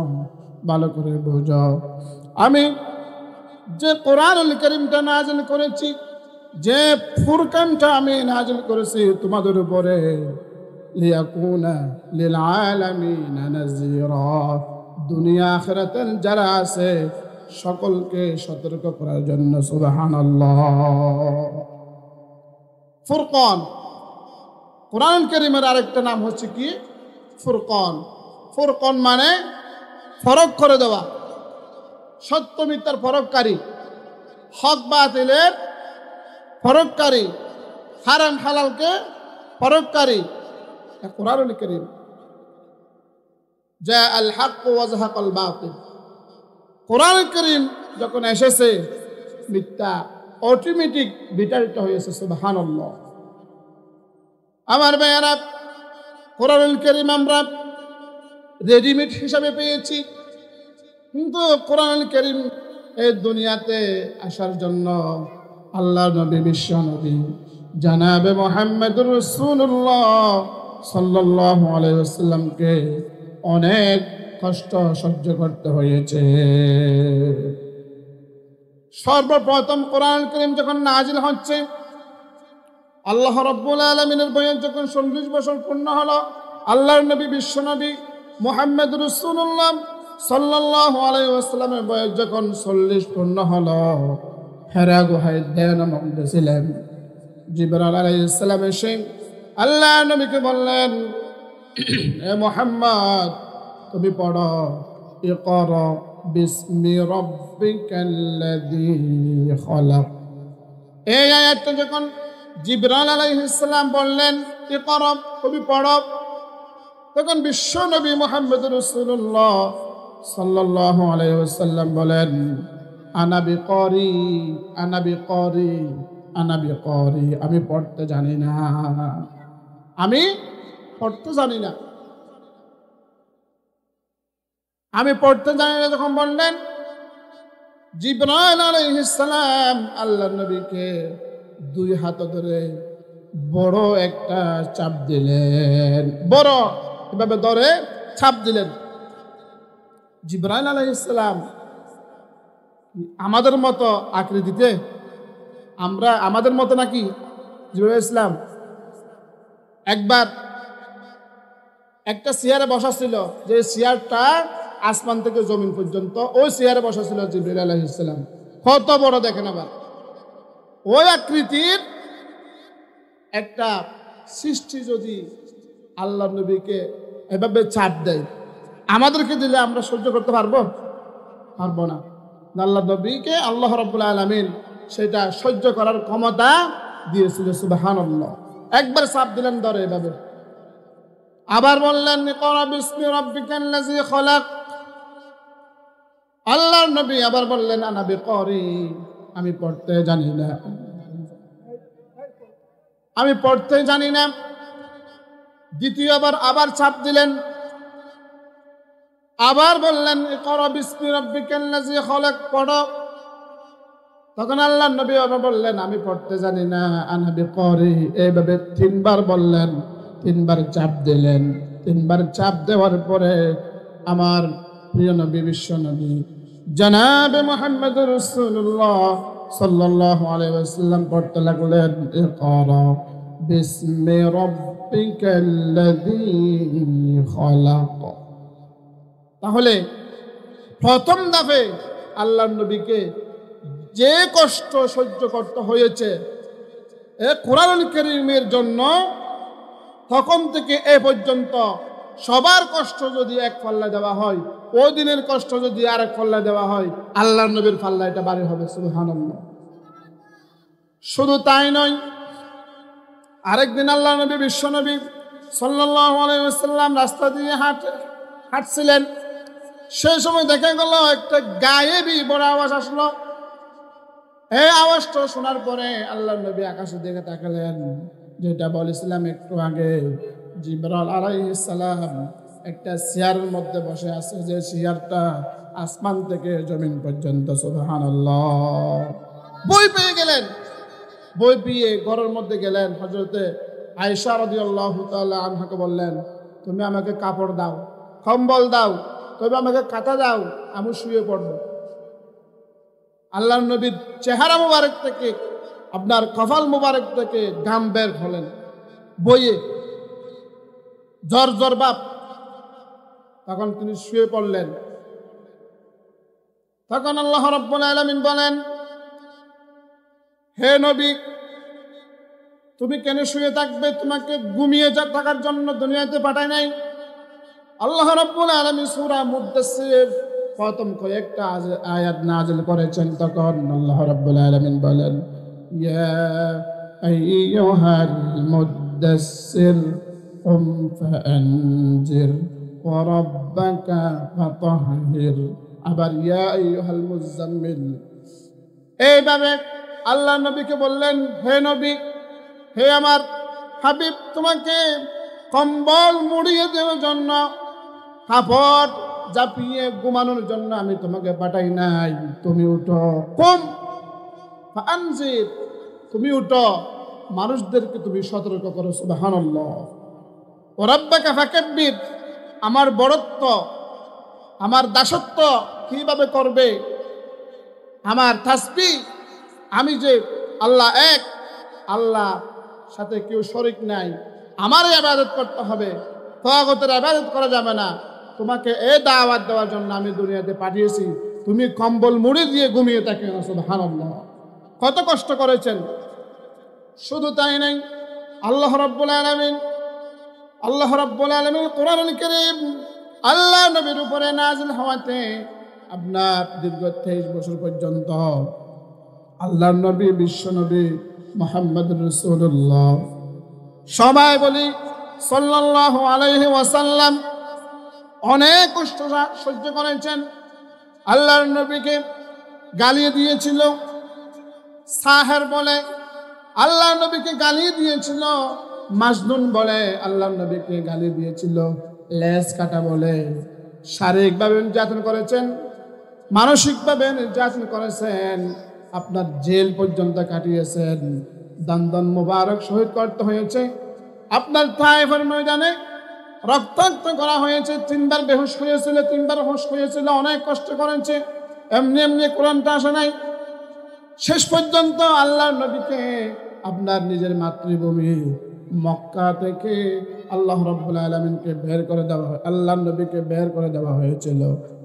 ভালো করে বুঝো, আমি যে কোরআনুল কারীমটা নাযিল করেছি, যে ফুরকানটা আমি নাযিল করেছি তোমাদের উপরে, লিয়াকুনা লিল আলামিনা নাযীরা, দুনিয়া আখিরাতের যারা আছে সকলকে সতর্ক করার জন্য। সুবহানাল্লাহ। ফুরকান, কোরআনুল কারীমের আরেকটা নাম হচ্ছে কি? ফুরকান। ফুরকান মানে ফরক করে দেওয়া, সত্য মিথ্যার ফরককারী, হক বাতিলের ফরককারী, হারাম হালালকে ফরককারী। কোরআনুল কারীম জা আল হক ওয়া যাহাকাল বাতিল, কোরআনুল কারীম যখন এসেছে মিথ্যা অটোমেটিক বিতাড়িত হয়েছে। সুবহানাল্লাহ। আমার ভাইয়েরা, কোরআনুল কারীম আমরা রেডিমেড হিসাবে পেয়েছি, কিন্তু কোরআনুল কারীম এই দুনিয়াতে আসার জন্য আল্লাহ নবী, বিশ্ব নবী জনাবে মুহাম্মদুর রাসূলুল্লাহ সাল্লাল্লাহু আলাইহি ওয়াসাল্লামকে অনেক কষ্ট সহ্য করতে হয়েছে। সর্বপ্রথম কোরআনুল কারীম যখন নাজিল হচ্ছে, আল্লাহ রাব্বুল আলামিনের বয়স যখন 40 বছর পূর্ণ হলো, আল্লাহর নবী বিশ্ব নবী মুহাম্মদুর রাসূলুল্লাহ সাল্লাল্লাহু আলাইহি ওয়াসাল্লামের বয়স যখন 40 পূর্ণ হলো, হেরা গুহায় ধ্যানমগ্ন ছিলেন। জিবরাইল আলাইহিস সালাম এসে আল্লাহ নবীকে বললেন, এ মুহাম্মদ, তুমি পড়ো ইকরা বিসমি রাব্বিকাল্লাযী খলাক। এই আয়াতটা যখন জিবরাইল আলাইহিস সালাম বললেন ইকরা, তুমি পড়ো, তখন বিশ্ব নবী মুহাম্মদুর রাসূলুল্লাহ সাল্লাল্লাহু আলাইহি ওয়াসাল্লাম বলেন, আনা বিকারি, আনা বিকারি, আনা বিকারি, আমি পড়তে জানি না, আমি পড়তে জানি না, আমি পড়তে জানি না। যখন বললেন, জিবরাইল আলাইহিস সালাম আল্লাহর নবীকে 2 হাত ধরে বড় একটা চাপ দিলেন, বড় এভাবে ধরে চাপ দিলেন। জিবরাইল আলাইহিস সালাম আমাদের মতো আকৃতিতে, আমরা আমাদের মতো নাকি? জিবরাইল ইসলাম একবার একটা চেয়ারে বসা ছিল, যে চেয়ারটা আসমান থেকে জমিন পর্যন্ত, ওই চেয়ারে বসা ছিল জিবরাইল আলাইহিস সালাম। কত বড় দেখেন! আবার ওই আকৃতির একটা সৃষ্টি যদি আল্লাহ নবীকে এভাবে চাপ দেয়, আমাদেরকে দিলে আমরা সহ্য করতে পারবো? পারবো না। আল্লাহ নবীকে আল্লাহ রাব্বুল আলামিন সেটা সহ্য করার ক্ষমতা দিয়েছিল। সুবহানাল্লাহ। একবার চাপ দিলেন ধরে এভাবে, আবার বললেন ইকরা বিসমি রাব্বিকাল্লাযী খলাক। আল্লাহর নবী আবার বললেন আনা বিকারি, আমি পড়তে জানি না। আমি পড়তে জানি না। দ্বিতীয়বার আবার চাপ দিলেন, আবার বললেন ইকরা বিসমি রাব্বিকাল্লাযী খলাক, পড়ো। তখন আল্লাহর নবী আবার বললেন আমি পড়তে জানি না, আনা বিকরি। এইভাবে তিনবার বললেন, তিনবার চাপ দিলেন। তিনবার চাপ দেওয়ার পরে আমার প্রিয় নবী, বিশ্ব নবী জনাবে মুহাম্মদুর রাসূলুল্লাহ সাল্লাল্লাহু আলাইহি ওয়াসাল্লাম পড়তে লাগলেন ইকরা বিসমি রাব্বিকাল্লাযী খলাক। তাহলে প্রথম ধাপে আল্লাহর নবীকে যে কষ্ট সহ্য করতে হয়েছে কোরআন কারীমের জন্য, তখন থেকে এ পর্যন্ত সবার কষ্ট যদি এক পাল্লা দেওয়া হয়, ওই দিনের কষ্ট যদি আরেক পাল্লা দেওয়া হয়, আল্লাহর নবীর পাল্লা এটা ভারী হবে। সুবহানাল্লাহ। শুধু তাই নয়, আরেকদিন আল্লাহর নবী, বিশ্ব নবী সাল্লাল্লাহু আলাইহি ওয়াসাল্লাম রাস্তা দিয়ে হাঁটছিলেন। সেই সময় দেখা গেল একটা গায়েবী বড় আওয়াজ আসলো। এই আওয়াজটা শোনার পরে আল্লাহর নবী আকাশের দিকে তাকালেন। যেটা বলেছিলাম একটু আগে, জিবরাইল আলাইহিস সালাম একটা চেয়ারের মধ্যে বসে আছে, যে চেয়ারটা আসমান থেকে জমিন পর্যন্ত। সুবহানাল্লাহ। বই পেয়ে গেলেন, বই পেয়ে ঘরের মধ্যে গেলেন। হযরতে আয়েশা রাদিয়াল্লাহু তাআলা আনহাকে বললেন, তুমি আমাকে কাপড় দাও, কম্বল দাও, তবে আমাকে কাঁথা দাও, আমি শুয়ে পড়ব। আল্লাহর নবীর চেহারা মুবারক থেকে, আপনার কপাল মুবারক থেকে ঘাম বের হলেন, বইয়ে জ্বর জ্বর বাপ। তখন তিনি শুয়ে পড়লেন। তখন আল্লাহ রাব্বুল আলামিন বলেন, হে নবী, তুমি কেন শুয়ে থাকবে? তোমাকে ঘুমিয়ে থাকার জন্য দুনিয়াতে পাঠায় নাই। আল্লাহ রাব্বুল আলামিন সূরা মুদ্দাসসির প্রথম কয়েকটা আয়াত নাযিল করেছেন। তখন আল্লাহ রাব্বুল আলামিন বলেন, ইয়া আইয়ুহাল মুদ্দাসসির কুম ফাআনজির ওয়া রাব্বাকা ফাতাহহির। আবার ইয়া আইয়ুহাল মুযাম্মিল। এইভাবে আল্লাহ নবীকে বললেন, হে নবী, হে আমার হাবিব, তোমাকে কম্বল মুড়িয়ে দেওয়ার জন্য, কাপড় জাপিয়ে ঘুমানোর জন্য আমি তোমাকে পাঠাই নাই। তুমি উঠো, কুম ফাআনজির, তুমি উঠো, মানুষদেরকে তুমি সতর্ক করো। সুবহানাল্লাহ। ওয়া রাব্বাকা ফাকাব্বির, আমার বড়ত্ব, আমার দাসত্ব কিভাবে করবে, আমার তাসবিহ, আমি যে আল্লাহ এক, আল্লাহ সাথে কেউ শরীক নাই, আমারই ইবাদত করতে হবে, তাগুতের ইবাদত করা যাবে না। তোমাকে এই দাওয়াত দেওয়ার জন্য আমি দুনিয়াতে পাঠিয়েছি, তুমি কম্বল মুড়ি দিয়ে ঘুমিয়ে থাকো। সুবহানাল্লাহ। কত কষ্ট করেছেন। শুধু তাই নাই, আল্লাহ রাব্বুল আলামিন কোরআনুল কারীম আল্লাহ নবীর উপরে নাযিল হওয়াতে আপনার দীর্ঘ 23 বছর পর্যন্ত আল্লাহর নবী, বিশ্ব নবী মুহাম্মদুর রাসূলুল্লাহ, সবাই বলি সাল্লাল্লাহু আলাইহি ওয়াসাল্লাম, অনেক কষ্ট সহ্য করেছেন। আল্লাহর নবীকে গালি দিয়েছিল সাহের বলে, আল্লাহর নবীকে গালি দিয়েছিল মাজনুন বলে, আল্লাহর নবীকে গালি দিয়েছিল লেজ কাটা বলে। শারীরিকভাবে নির্যাতন করেছেন, মানসিকভাবে নির্যাতন করেছেন, আপনার জেল পর্যন্ত কাটিয়েছেন, দান মুবারক শহীদ করতে হয়েছে। আপনার তায়েফের ময়দানে রক্তাক্ত করা হয়েছে, 3বার বেহুশ হয়েছিল, 3বার হুঁশ হয়েছিল, অনেক কষ্ট করেছে। এমনি এমনি কোরআনটা আসে নাই। শেষ পর্যন্ত আল্লাহর নবীকে আপনার নিজের মাতৃভূমি মক্কা থেকে আল্লাহ রাব্বুল আলামিনকে বের করে দেওয়া হয়, আল্লাহর নবীকে বের করে দেওয়া হয়েছিল।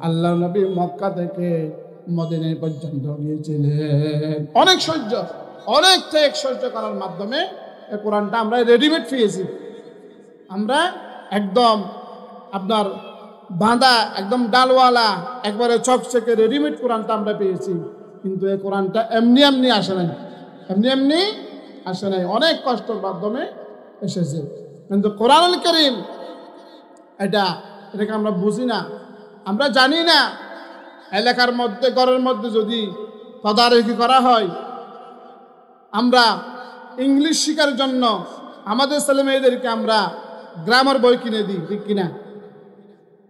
আল্লাহর নবী মক্কা থেকে মদিনা পর্যন্ত গিয়েছিলেন। অনেক সহ্য, অনেক ত্যাগ সহ্য করার মাধ্যমে এই কোরআনটা আমরা রেডিমেড পেয়েছি। আমরা একদম আপনার বাঁধা, একদম ডালওয়ালা, একবারে চকচকে রেডিমেড কোরআনটা আমরা পেয়েছি। কিন্তু এই কোরআনটা এমনি এমনি আসে নাই, এমনি এমনি আসে নাই, অনেক কষ্টের মাধ্যমে এসেছে। কিন্তু কোরআনুল কারীম এটাকে আমরা বুঝি না, আমরা জানি না। এলাকার মধ্যে, ঘরের মধ্যে যদি তদারকি করা হয়, আমরা ইংলিশ শেখার জন্য আমাদের ছেলে মেয়েদেরকে আমরা গ্রামার বই কিনে দিই, ঠিক কিনা?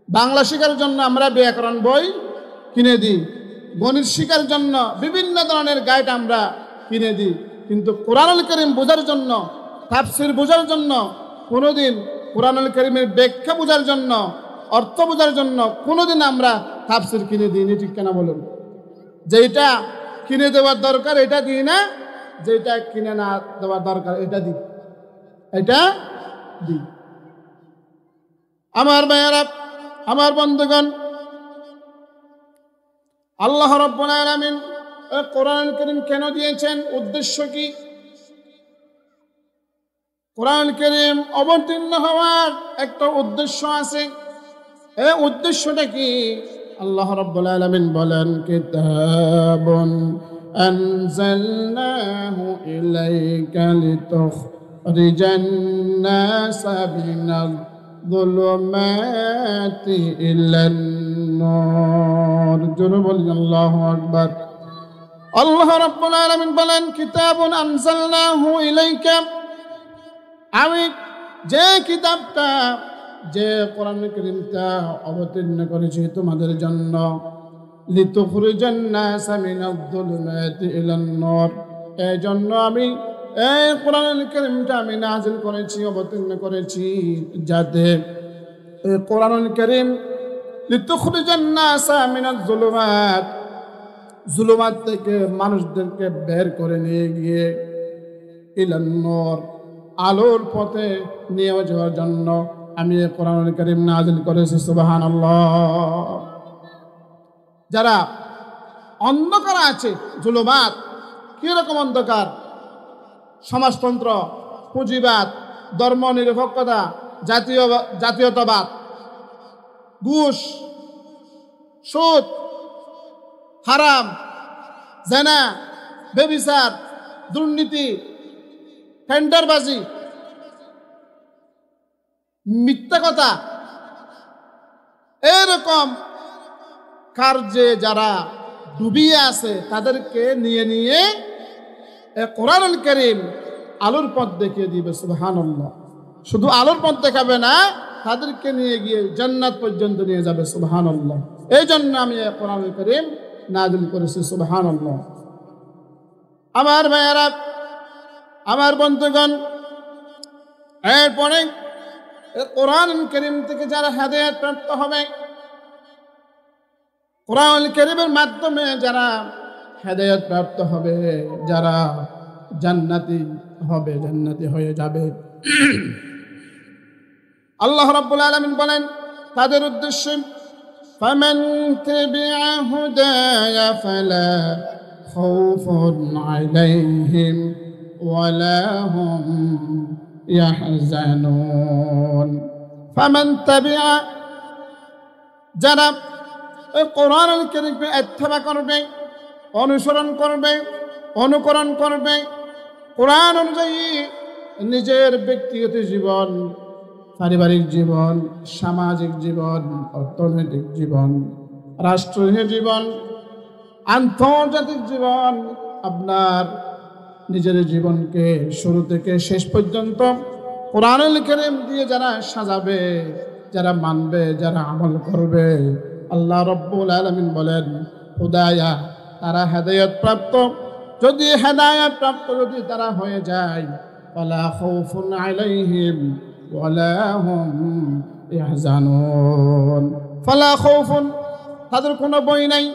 বাংলা শেখার জন্য আমরা ব্যাকরণ বই কিনে দিই, গণিত শেখার জন্য বিভিন্ন ধরনের গাইড আমরা কিনে দিই, কিন্তু কোরআনুল কারীম বোঝার জন্য, তাফসীর বোঝার জন্য কোনোদিন, কোরআনুল কারীমের ব্যাখ্যা বোঝার জন্য, অর্থ বোঝার জন্য কোনোদিন আমরা তাফসীর কিনে দিইনি, ঠিক কিনা বলুন? যেটা কিনে দেওয়ার দরকার এটা দিই না, যেটা কিনে না দেওয়ার দরকার এটা দিই, এটা দিই। আমার ভাইয়েরা, আমার বন্ধুগণ, আল্লাহ রাব্বুল আলামিন কোরআনুল কারীম কেন দিয়েছেন? উদ্দেশ্য কি? কোরআনুল কারীম অবতীর্ণ হওয়ার একটা উদ্দেশ্য আছে। এই উদ্দেশ্যটা কি? আল্লাহ রাব্বুল আলামিন বলেন, কিতাবুন আনজালনাহু ইলাইকা লিতুখরিজান নাসা মিনাল যুলুমাতি ইলান নূর। জোরে বলি আল্লাহু আকবার। আল্লাহ রাব্বুল আলামিন বলেন, কিতাবুন আনজালনাহু ইলাইকা, আমি যে কিতাবটা, যে কোরআনুল কারীমটা অবতীর্ণ করেছি তোমাদের জন্য, লিতুখরিজান নাসা মিনাল যুলুমাতি ইলান নূর, এই জন্য আমি এই কোরআনুল কারীমটা আমি নাযিল করেছি, অবতীর্ণ করেছি, যাতে এই কোরআনুল কারীম লিতুখরিজান নাসা মিনাল যুলুমাত, জুলুমাত থেকে মানুষদেরকে বের করে নিয়ে গিয়ে ইলান নূর, আলোর পথে নিয়ে যাওয়ার জন্য আমি এই কোরআনুল কারীম নাযিল করেছি। সুবহানাল্লাহ। যারা অন্ধকার আছে, জুলুমাত, কিরকম অন্ধকার? সমাজতন্ত্র, পুঁজিবাদ, ধর্ম নিরপেক্ষতা, জাতীয়তাবাদ, ঘুষ, সুদ, হারাম, জেনা, ব্যভিচার, দুর্নীতি, টেন্ডারবাজি, মিথ্যা কথা, এরকম কার্যে যারা ডুবিয়ে আছে তাদেরকে নিয়ে নিয়ে কোরআনুল কারীম আলোর পথ দেখিয়ে দিবে। সুবহানাল্লাহ। শুধু আলোর পথ দেখাবে না, তাদেরকে নিয়ে গিয়ে জান্নাত পর্যন্ত নিয়ে যাবে। সুবহানাল্লাহ। এই জন্য আমি কোরআনুল কারীম নাযিল করেছি। সুবহানাল্লাহ। আমার ভাইয়েরা, আমার বন্ধুগণ, এরপরে কোরআনুল কারীম থেকে যারা হেদায়েত প্রাপ্ত হবে, কোরআনুল কারীমের মাধ্যমে যারা হেদায়েত প্রাপ্ত হবে, যারা জান্নাতি হবে, জান্নাতি হয়ে যাবে, আল্লাহ রাব্বুল আলামিন বলেন তাদের উদ্দেশ্যে, ফামান তাবিআ হুদায়া ফালা খাউফুন আলাইহিম ওয়ালা হুম ইয়াহজানুন। ফামান তাবিআ, যারা কোরআনুল কারীমকে ইত্তেবা করবে, অনুসরণ করবে, অনুকরণ করবে, কোরআন অনুযায়ী নিজের ব্যক্তিগত জীবন, পারিবারিক জীবন, সামাজিক জীবন, অর্থনৈতিক জীবন, রাষ্ট্রীয় জীবন, আন্তর্জাতিক জীবন, আপনার নিজের জীবনকে শুরু থেকে শেষ পর্যন্ত কোরআনুল কারীম দিয়ে যারা সাজাবে, যারা মানবে, যারা আমল করবে, আল্লাহ রাব্বুল আলামিন বলেন হুদায়া, তারা হেদায়েত প্রাপ্ত। যদি হেদায়েত প্রাপ্ত যদি তারা হয়ে যায়, ফালা খাউফুন আলাইহিম ওয়ালা হুম ইয়াহজানুন। ফালা খাউফুন, তাদের কোনো ভয় নাই,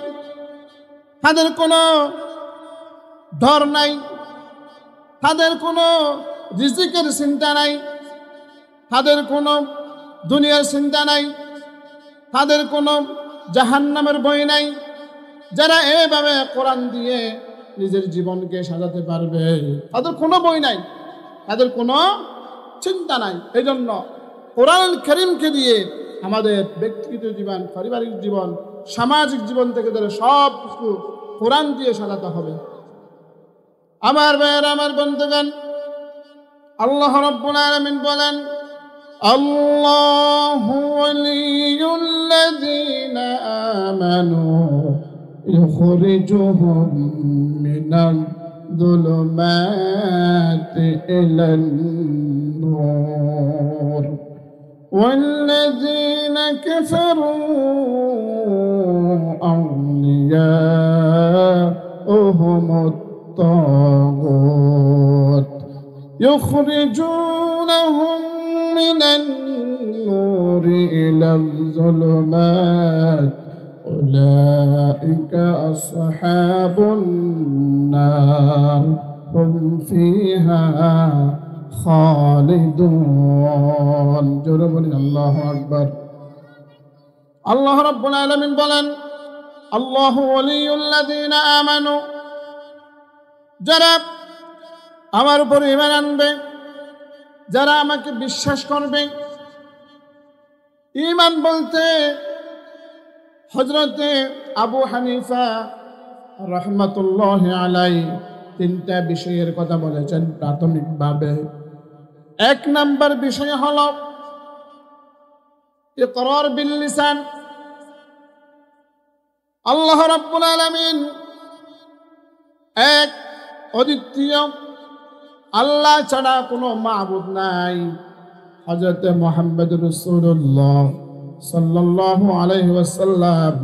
তাদের কোনো ডর নাই, তাদের কোনো রিজিকের চিন্তা নাই, তাদের কোনো দুনিয়ার চিন্তা নাই, তাদের কোনো জাহান্নামের ভয় নাই। যারা এইভাবে কোরআন দিয়ে নিজের জীবনকে সাজাতে পারবে, তাদের কোনো ভয় নাই, তাদের কোনো চিন্তা নাই। এই জন্য কোরআনুল কারীমকে দিয়ে আমাদের ব্যক্তিগত জীবন, পারিবারিক জীবন, সামাজিক জীবন থেকে ধরে সব কিছু কোরআন দিয়ে সাজাতে হবে। আমার ভাইয়েরা, আমার বন্ধুগণ, আল্লাহ রাব্বুল আলামিন বলেন, আল্লাহু ওয়ালিয়ুল্লাযীনা আমানু ইখরিজুহুম মিনাল الظلمات إلى النور والذين كفروا أولياؤهم الطاغوت يخرجونهم من النور إلى الظلمات أولئك أصحاب النار هم فيها خالدون جربني الله أكبر الله رب العالمين বলেন الله ولي الذين آمنوا যারা আমার উপর ঈমান আনবে যারা আমাকে বিশ্বাস করবে ঈমান বলতে হযরতে আবু হানিফা রাহমাতুল্লাহি আলাইহি তিনটা বিষয়ের কথা বলেছেন প্রাথমিকভাবে। এক নাম্বার বিষয় হলো ইকরার বিল লিসান। আল্লাহ রাব্বুল আলামিন এক, অদ্বিতীয়, আল্লাহ ছাড়া কোনো মাবুদ নাই। হযরতে মুহাম্মদ রাসূলুল্লাহ সাল্লাল্লাহু আলাইহি ওয়াসাল্লাম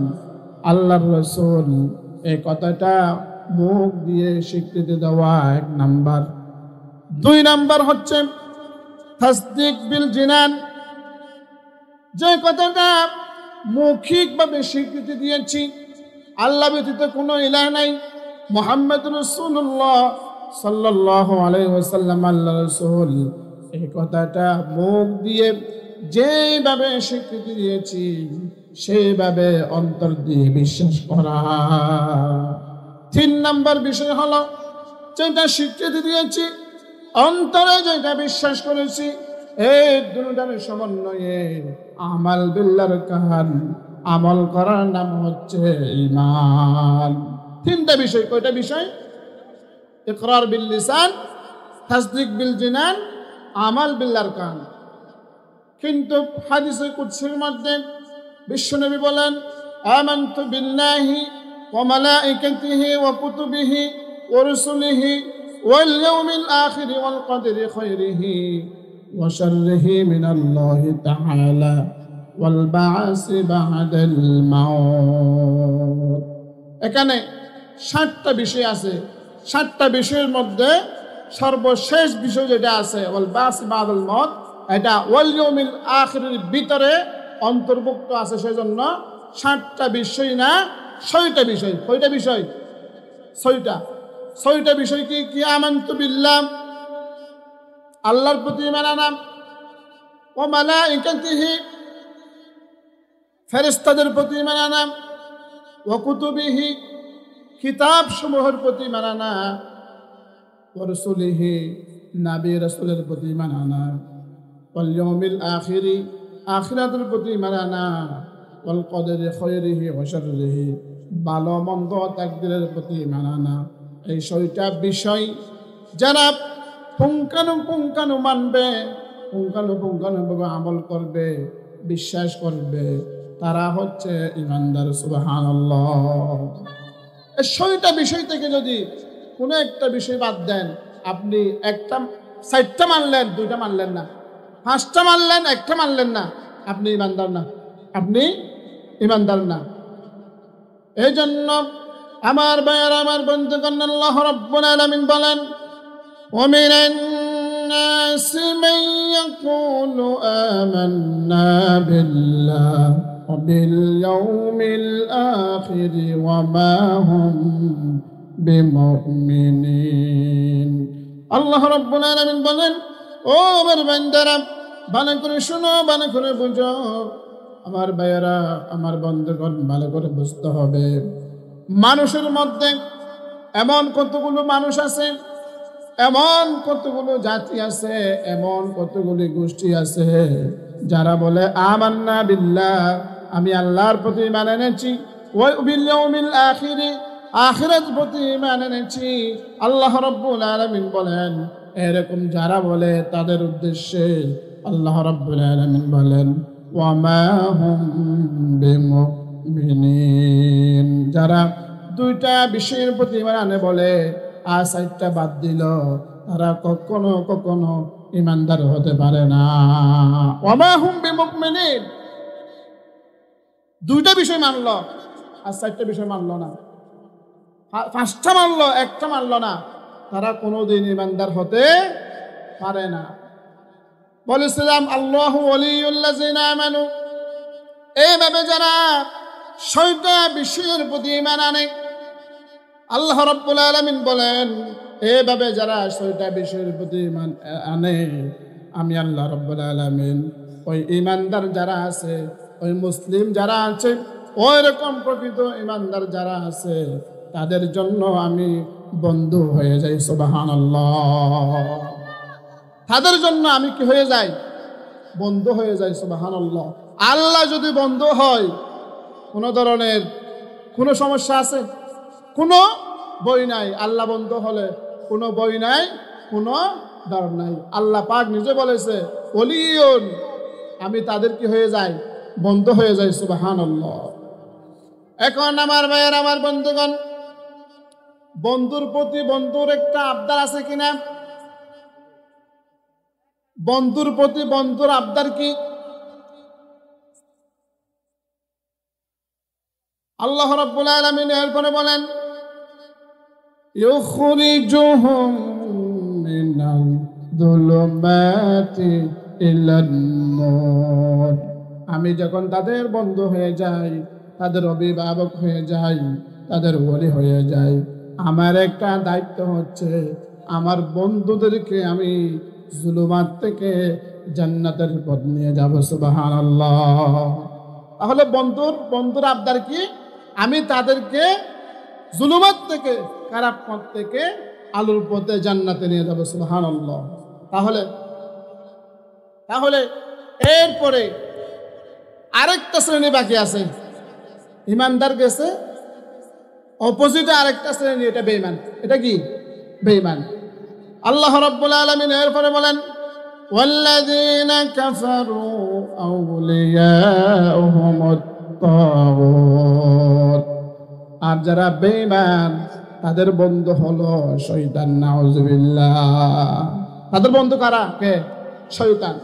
আল্লাহর রাসূল, এই কথাটা মুখ দিয়ে স্বীকৃতি দেওয়া এক নাম্বার। দুই নাম্বার হচ্ছে তাসদীক বিল জিনান, যে কথাটা মৌখিকভাবে স্বীকৃতি দিয়েছি আল্লাহ ব্যতীত কোনো ইলাহ নাই, মুহাম্মদ রাসূলুল্লাহ সাল্লাল্লাহু আলাইহি ওয়াসাল্লাম আল্লাহর রাসূল, এই কথাটা মুখ দিয়ে যেভাবে স্বীকৃতি দিয়েছি সেইভাবে অন্তর দিয়ে বিশ্বাস করা। তিন নম্বর বিষয় হলো যেটা স্বীকৃতি দিয়েছি অন্তরে যেটা বিশ্বাস করেছি এই দুটার সমন্বয়ে আমাল বিল্লাহর কাহান, আমল করার নাম হচ্ছে ঈমান। তিনটা বিষয়। কয়টা বিষয়? ইকরার বিল লিসান, তাসদীক বিল জিনান, আমাল বিল্লাহর কাহান। কিন্তু হাদিসে কুদসির মধ্যে বিশ্বনবী বলেন আমানতু বিল্লাহি ওয়া মালাইকাতিহি ওয়া কুতুবিহি ওয়া রুসুলিহি ওয়াল ইয়াউমিল আখির ওয়াল কদরি খায়রিহি ওয়া শাররিহি মিনাল্লাহি তাআলা ওয়াল বা'সি বা'দাল মাউত। এখানে 7টা বিষয় আছে। 7টা বিষয়ের মধ্যে সর্বশেষ বিষয় যেটা আছে ওয়াল বা'সি বা'দাল মাউত, এটা ওয়াল ইয়াউমিল আখিরের ভিতরে অন্তর্ভুক্ত আছে। সেজন্য 7টা বিষয় না 6টা বিষয়। কয়টা বিষয়? 6টা। 6টা বিষয় কি? কি আমানতু বিল্লাহ, আল্লাহর প্রতি ঈমান আনা, ওয়া মালাইকাতিহি, ফেরেশতাদের প্রতি ঈমান আনা, ওয়া কুতুবিহি, কিতাব সমূহের প্রতি ঈমান আনা, ওয়া রাসূলিহি, নবী রাসূলের প্রতি ঈমান আনা, ওয়াল ইয়াউমিল আখিরি, আখিরাতের প্রতি ঈমান আনা, ওয়াল কদরি খায়রিহি ওয়া শাররিহি, ভালো মন্দ তাকদীরের প্রতি ঈমান আনা। এই 6টা বিষয় যারা পুঙ্খানুপুঙ্খানু মানবে, পুঙ্খানুপুঙ্খানুভাবে আমল করবে, বিশ্বাস করবে, তারা হচ্ছে ঈমানদার। সুবহানাল্লাহ। এই 6টা বিষয় থেকে যদি কোনো একটা বিষয় বাদ দেন, আপনি 4টা মানলেন, 2টা মানলেন না, 5টা মানলেন, 1টা মানলেন না, আপনি ঈমানদার না, আপনি ঈমানদার না। এই জন্য আমার ভাইয়েরা, আমার বন্ধুগণ, আল্লাহ রাব্বুল আলামিন বলেন وَمِنَ النَّاسِ مَن يَقُولُ آمَنَّا بِاللَّهِ وَبِالْيَوْمِ الْآخِرِ وَمَا هُمْ بِمُؤْمِنِينَ। আল্লাহ রাব্বুল আলামিন বলেন, ও আমার বান্দারা, ভালো করে শোনো, ভালো করে বুঝো। আমার ভাইয়েরা, আমার বন্ধুগণ, ভালো করে বুঝতে হবে। মানুষের মধ্যে এমন কতগুলো মানুষ আছে, এমন কতগুলো জাতি আছে, এমন কতগুলি গোষ্ঠী আছে যারা বলে আমান্না বিল্লাহ, আমি আল্লাহর প্রতি ঈমান এনেছি, ওয়া বিল ইয়াউমিল আখির, আখিরাত প্রতি ঈমান এনেছি। আল্লাহ রাব্বুল আলামিন বলেন, এরকম যারা বলে তাদের উদ্দেশ্যে আল্লাহ রাব্বুল আলামিন বলেন ওয়া মা হুম বিমুমিনিন। যারা 2টা বিষয়ের প্রতি ঈমান আনে বলে আর সাইডটা বাদ দিল, তারা কখনো কখনো ইমানদার হতে পারে না। ওমা হুম বিমুমিনিন, দুইটা বিষয় মানলো আর চারটা বিষয় মানলো না, পাঁচটা মানলো, একটা মানলো না, তারা কোনোদিন ইমানদার হতে পারে না। বলেছিলাম আল্লাহু ওয়ালিউল্লাযিনা আমানু, এইভাবে যারা ৬টা বিষয়ের প্রতি ঈমান আনে, আল্লাহ রাব্বুল আলামিন বলেন এইভাবে যারা ৬টা বিষয়ের প্রতি ঈমান আনে, আমি আল্লাহ রাব্বুল আলামিন ওই ঈমানদার যারা আছে, ওই মুসলিম যারা আছে, ওই রকম প্রকৃত ঈমানদার যারা আছে, তাদের জন্য আমি বন্ধু হয়ে যাই। সুবহানাল্লাহ। তাদের জন্য আমি কি হয়ে যাই? বন্ধু হয়ে যাই। সুবহানাল্লাহ। আল্লাহ যদি বন্ধু হয়, কোনো ধরনের কোনো সমস্যা আছে? কোনো বই নাই। আল্লাহ বন্ধু হলে কোনো বই নাই, কোনো ডর নাই। আল্লাহ পাক নিজে বলেছে ওলিয়ুন, আমি তাদের কি হয়ে যাই? বন্ধু হয়ে যাই। সুবহানাল্লাহ। এখন আমার ভাইয়ের, আমার বন্ধুগণ, বন্ধুর প্রতি বন্ধুর একটা আবদার আছে কিনা? বন্ধুর প্রতি বন্ধুর আবদার কি? আল্লাহ রাব্বুল আলামিন এরপরে বলেন ইউখরিজুহুম মিনাল যুলুমাতি ইলান নূর, আমি যখন তাদের বন্ধু হয়ে যাই, তাদের অভিভাবক হয়ে যাই, তাদের ওলি হয়ে যাই, আমার একটা দায়িত্ব হচ্ছে আমার বন্ধুদেরকে আমি জুলুমাত থেকে জান্নাতের পথ নিয়ে যাব। সুবহানাল্লাহ। তাহলে বন্ধুর আবদার কি? আমি তাদেরকে জুলুমাত থেকে, খারাপ পথ থেকে আলোর পথে জান্নাতে নিয়ে যাব। সুবহানাল্লাহ। তাহলে এরপরে আরেকটা শ্রেণী বাকি আছে। ইমানদার গেছে, অপোজিটে আরেকটা শ্রেণী, এটা বেঈমান। এটা কি? বেঈমান। আল্লাহ রাব্বুল আলামিন এরপরে বলেন ওয়াল্লাযীনা কাফারু আউলিয়াউহুমুত তাগুত, আর যারা বেঈমান তাদের বন্ধু হলো শয়তান। নাউযুবিল্লাহ। তাদের বন্ধু কারা? কে? শয়তান।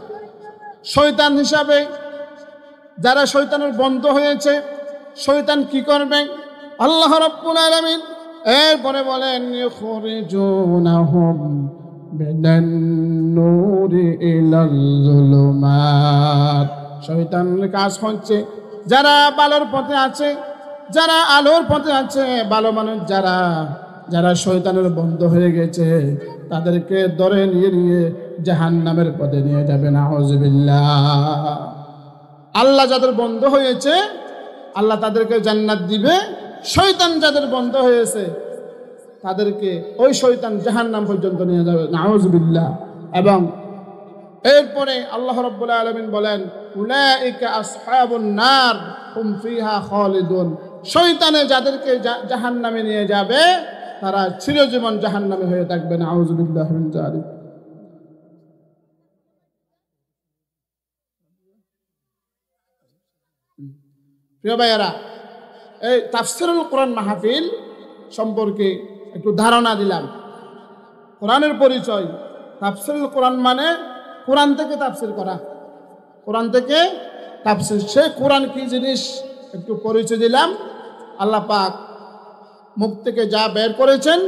শয়তান হিসাবে যারা শয়তানের বন্ধু হয়েছে, শয়তান কি করবে? আল্লাহ রাব্বুল আলামিন এরপরে বলেন ইউখরিজুনাহুম মিনান নূরি ইলাল যুলুমাত। শয়তানের কাজ হচ্ছে যারা ভালোর পথে আছে, যারা আলোর পথে আছে, ভালো মানুষ যারা শয়তানের বন্ধু হয়ে গেছে, তাদেরকে ধরে নিয়ে জাহান্নামের পথে নিয়ে যাবে। নাউযুবিল্লাহ। আল্লাহ যাদের বন্ধু হয়েছে, আল্লাহ তাদেরকে জান্নাত দিবে। শয়তান যাদের বন্ধ হয়েছে, তাদেরকে ওই শয়তান জাহান্নাম পর্যন্ত নিয়ে যাবে। নাউযুবিল্লাহ। এবং এরপরে আল্লাহ রাব্বুল আলামিন বলেন উলাইকা আসহাবুন নার হুম ফিহা খালিদুন। শয়তানে যাদেরকে জাহান্নামে নিয়ে যাবে, তারা চিরজীবন জাহান্নামে হয়ে থাকবে। নাউযুবিল্লাহ মিন যালিক। প্রিয় ভাইয়েরা, এই তাফসীরুল কোরআন মাহফিল সম্পর্কে একটু ধারণা দিলাম। কোরআনের পরিচয়। তাফসীরুল কোরআন মানে কোরআন থেকে তাফসীর করা, কোরআন থেকে তাফসীর। সে কোরআন কি জিনিস একটু পরিচয় দিলাম। আল্লাহ পাক মুখ থেকে যা বের করেছেন,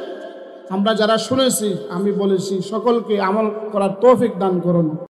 আমরা যারা শুনেছি, আমি বলেছি, সকলকে আমল করার তৌফিক দান করুন।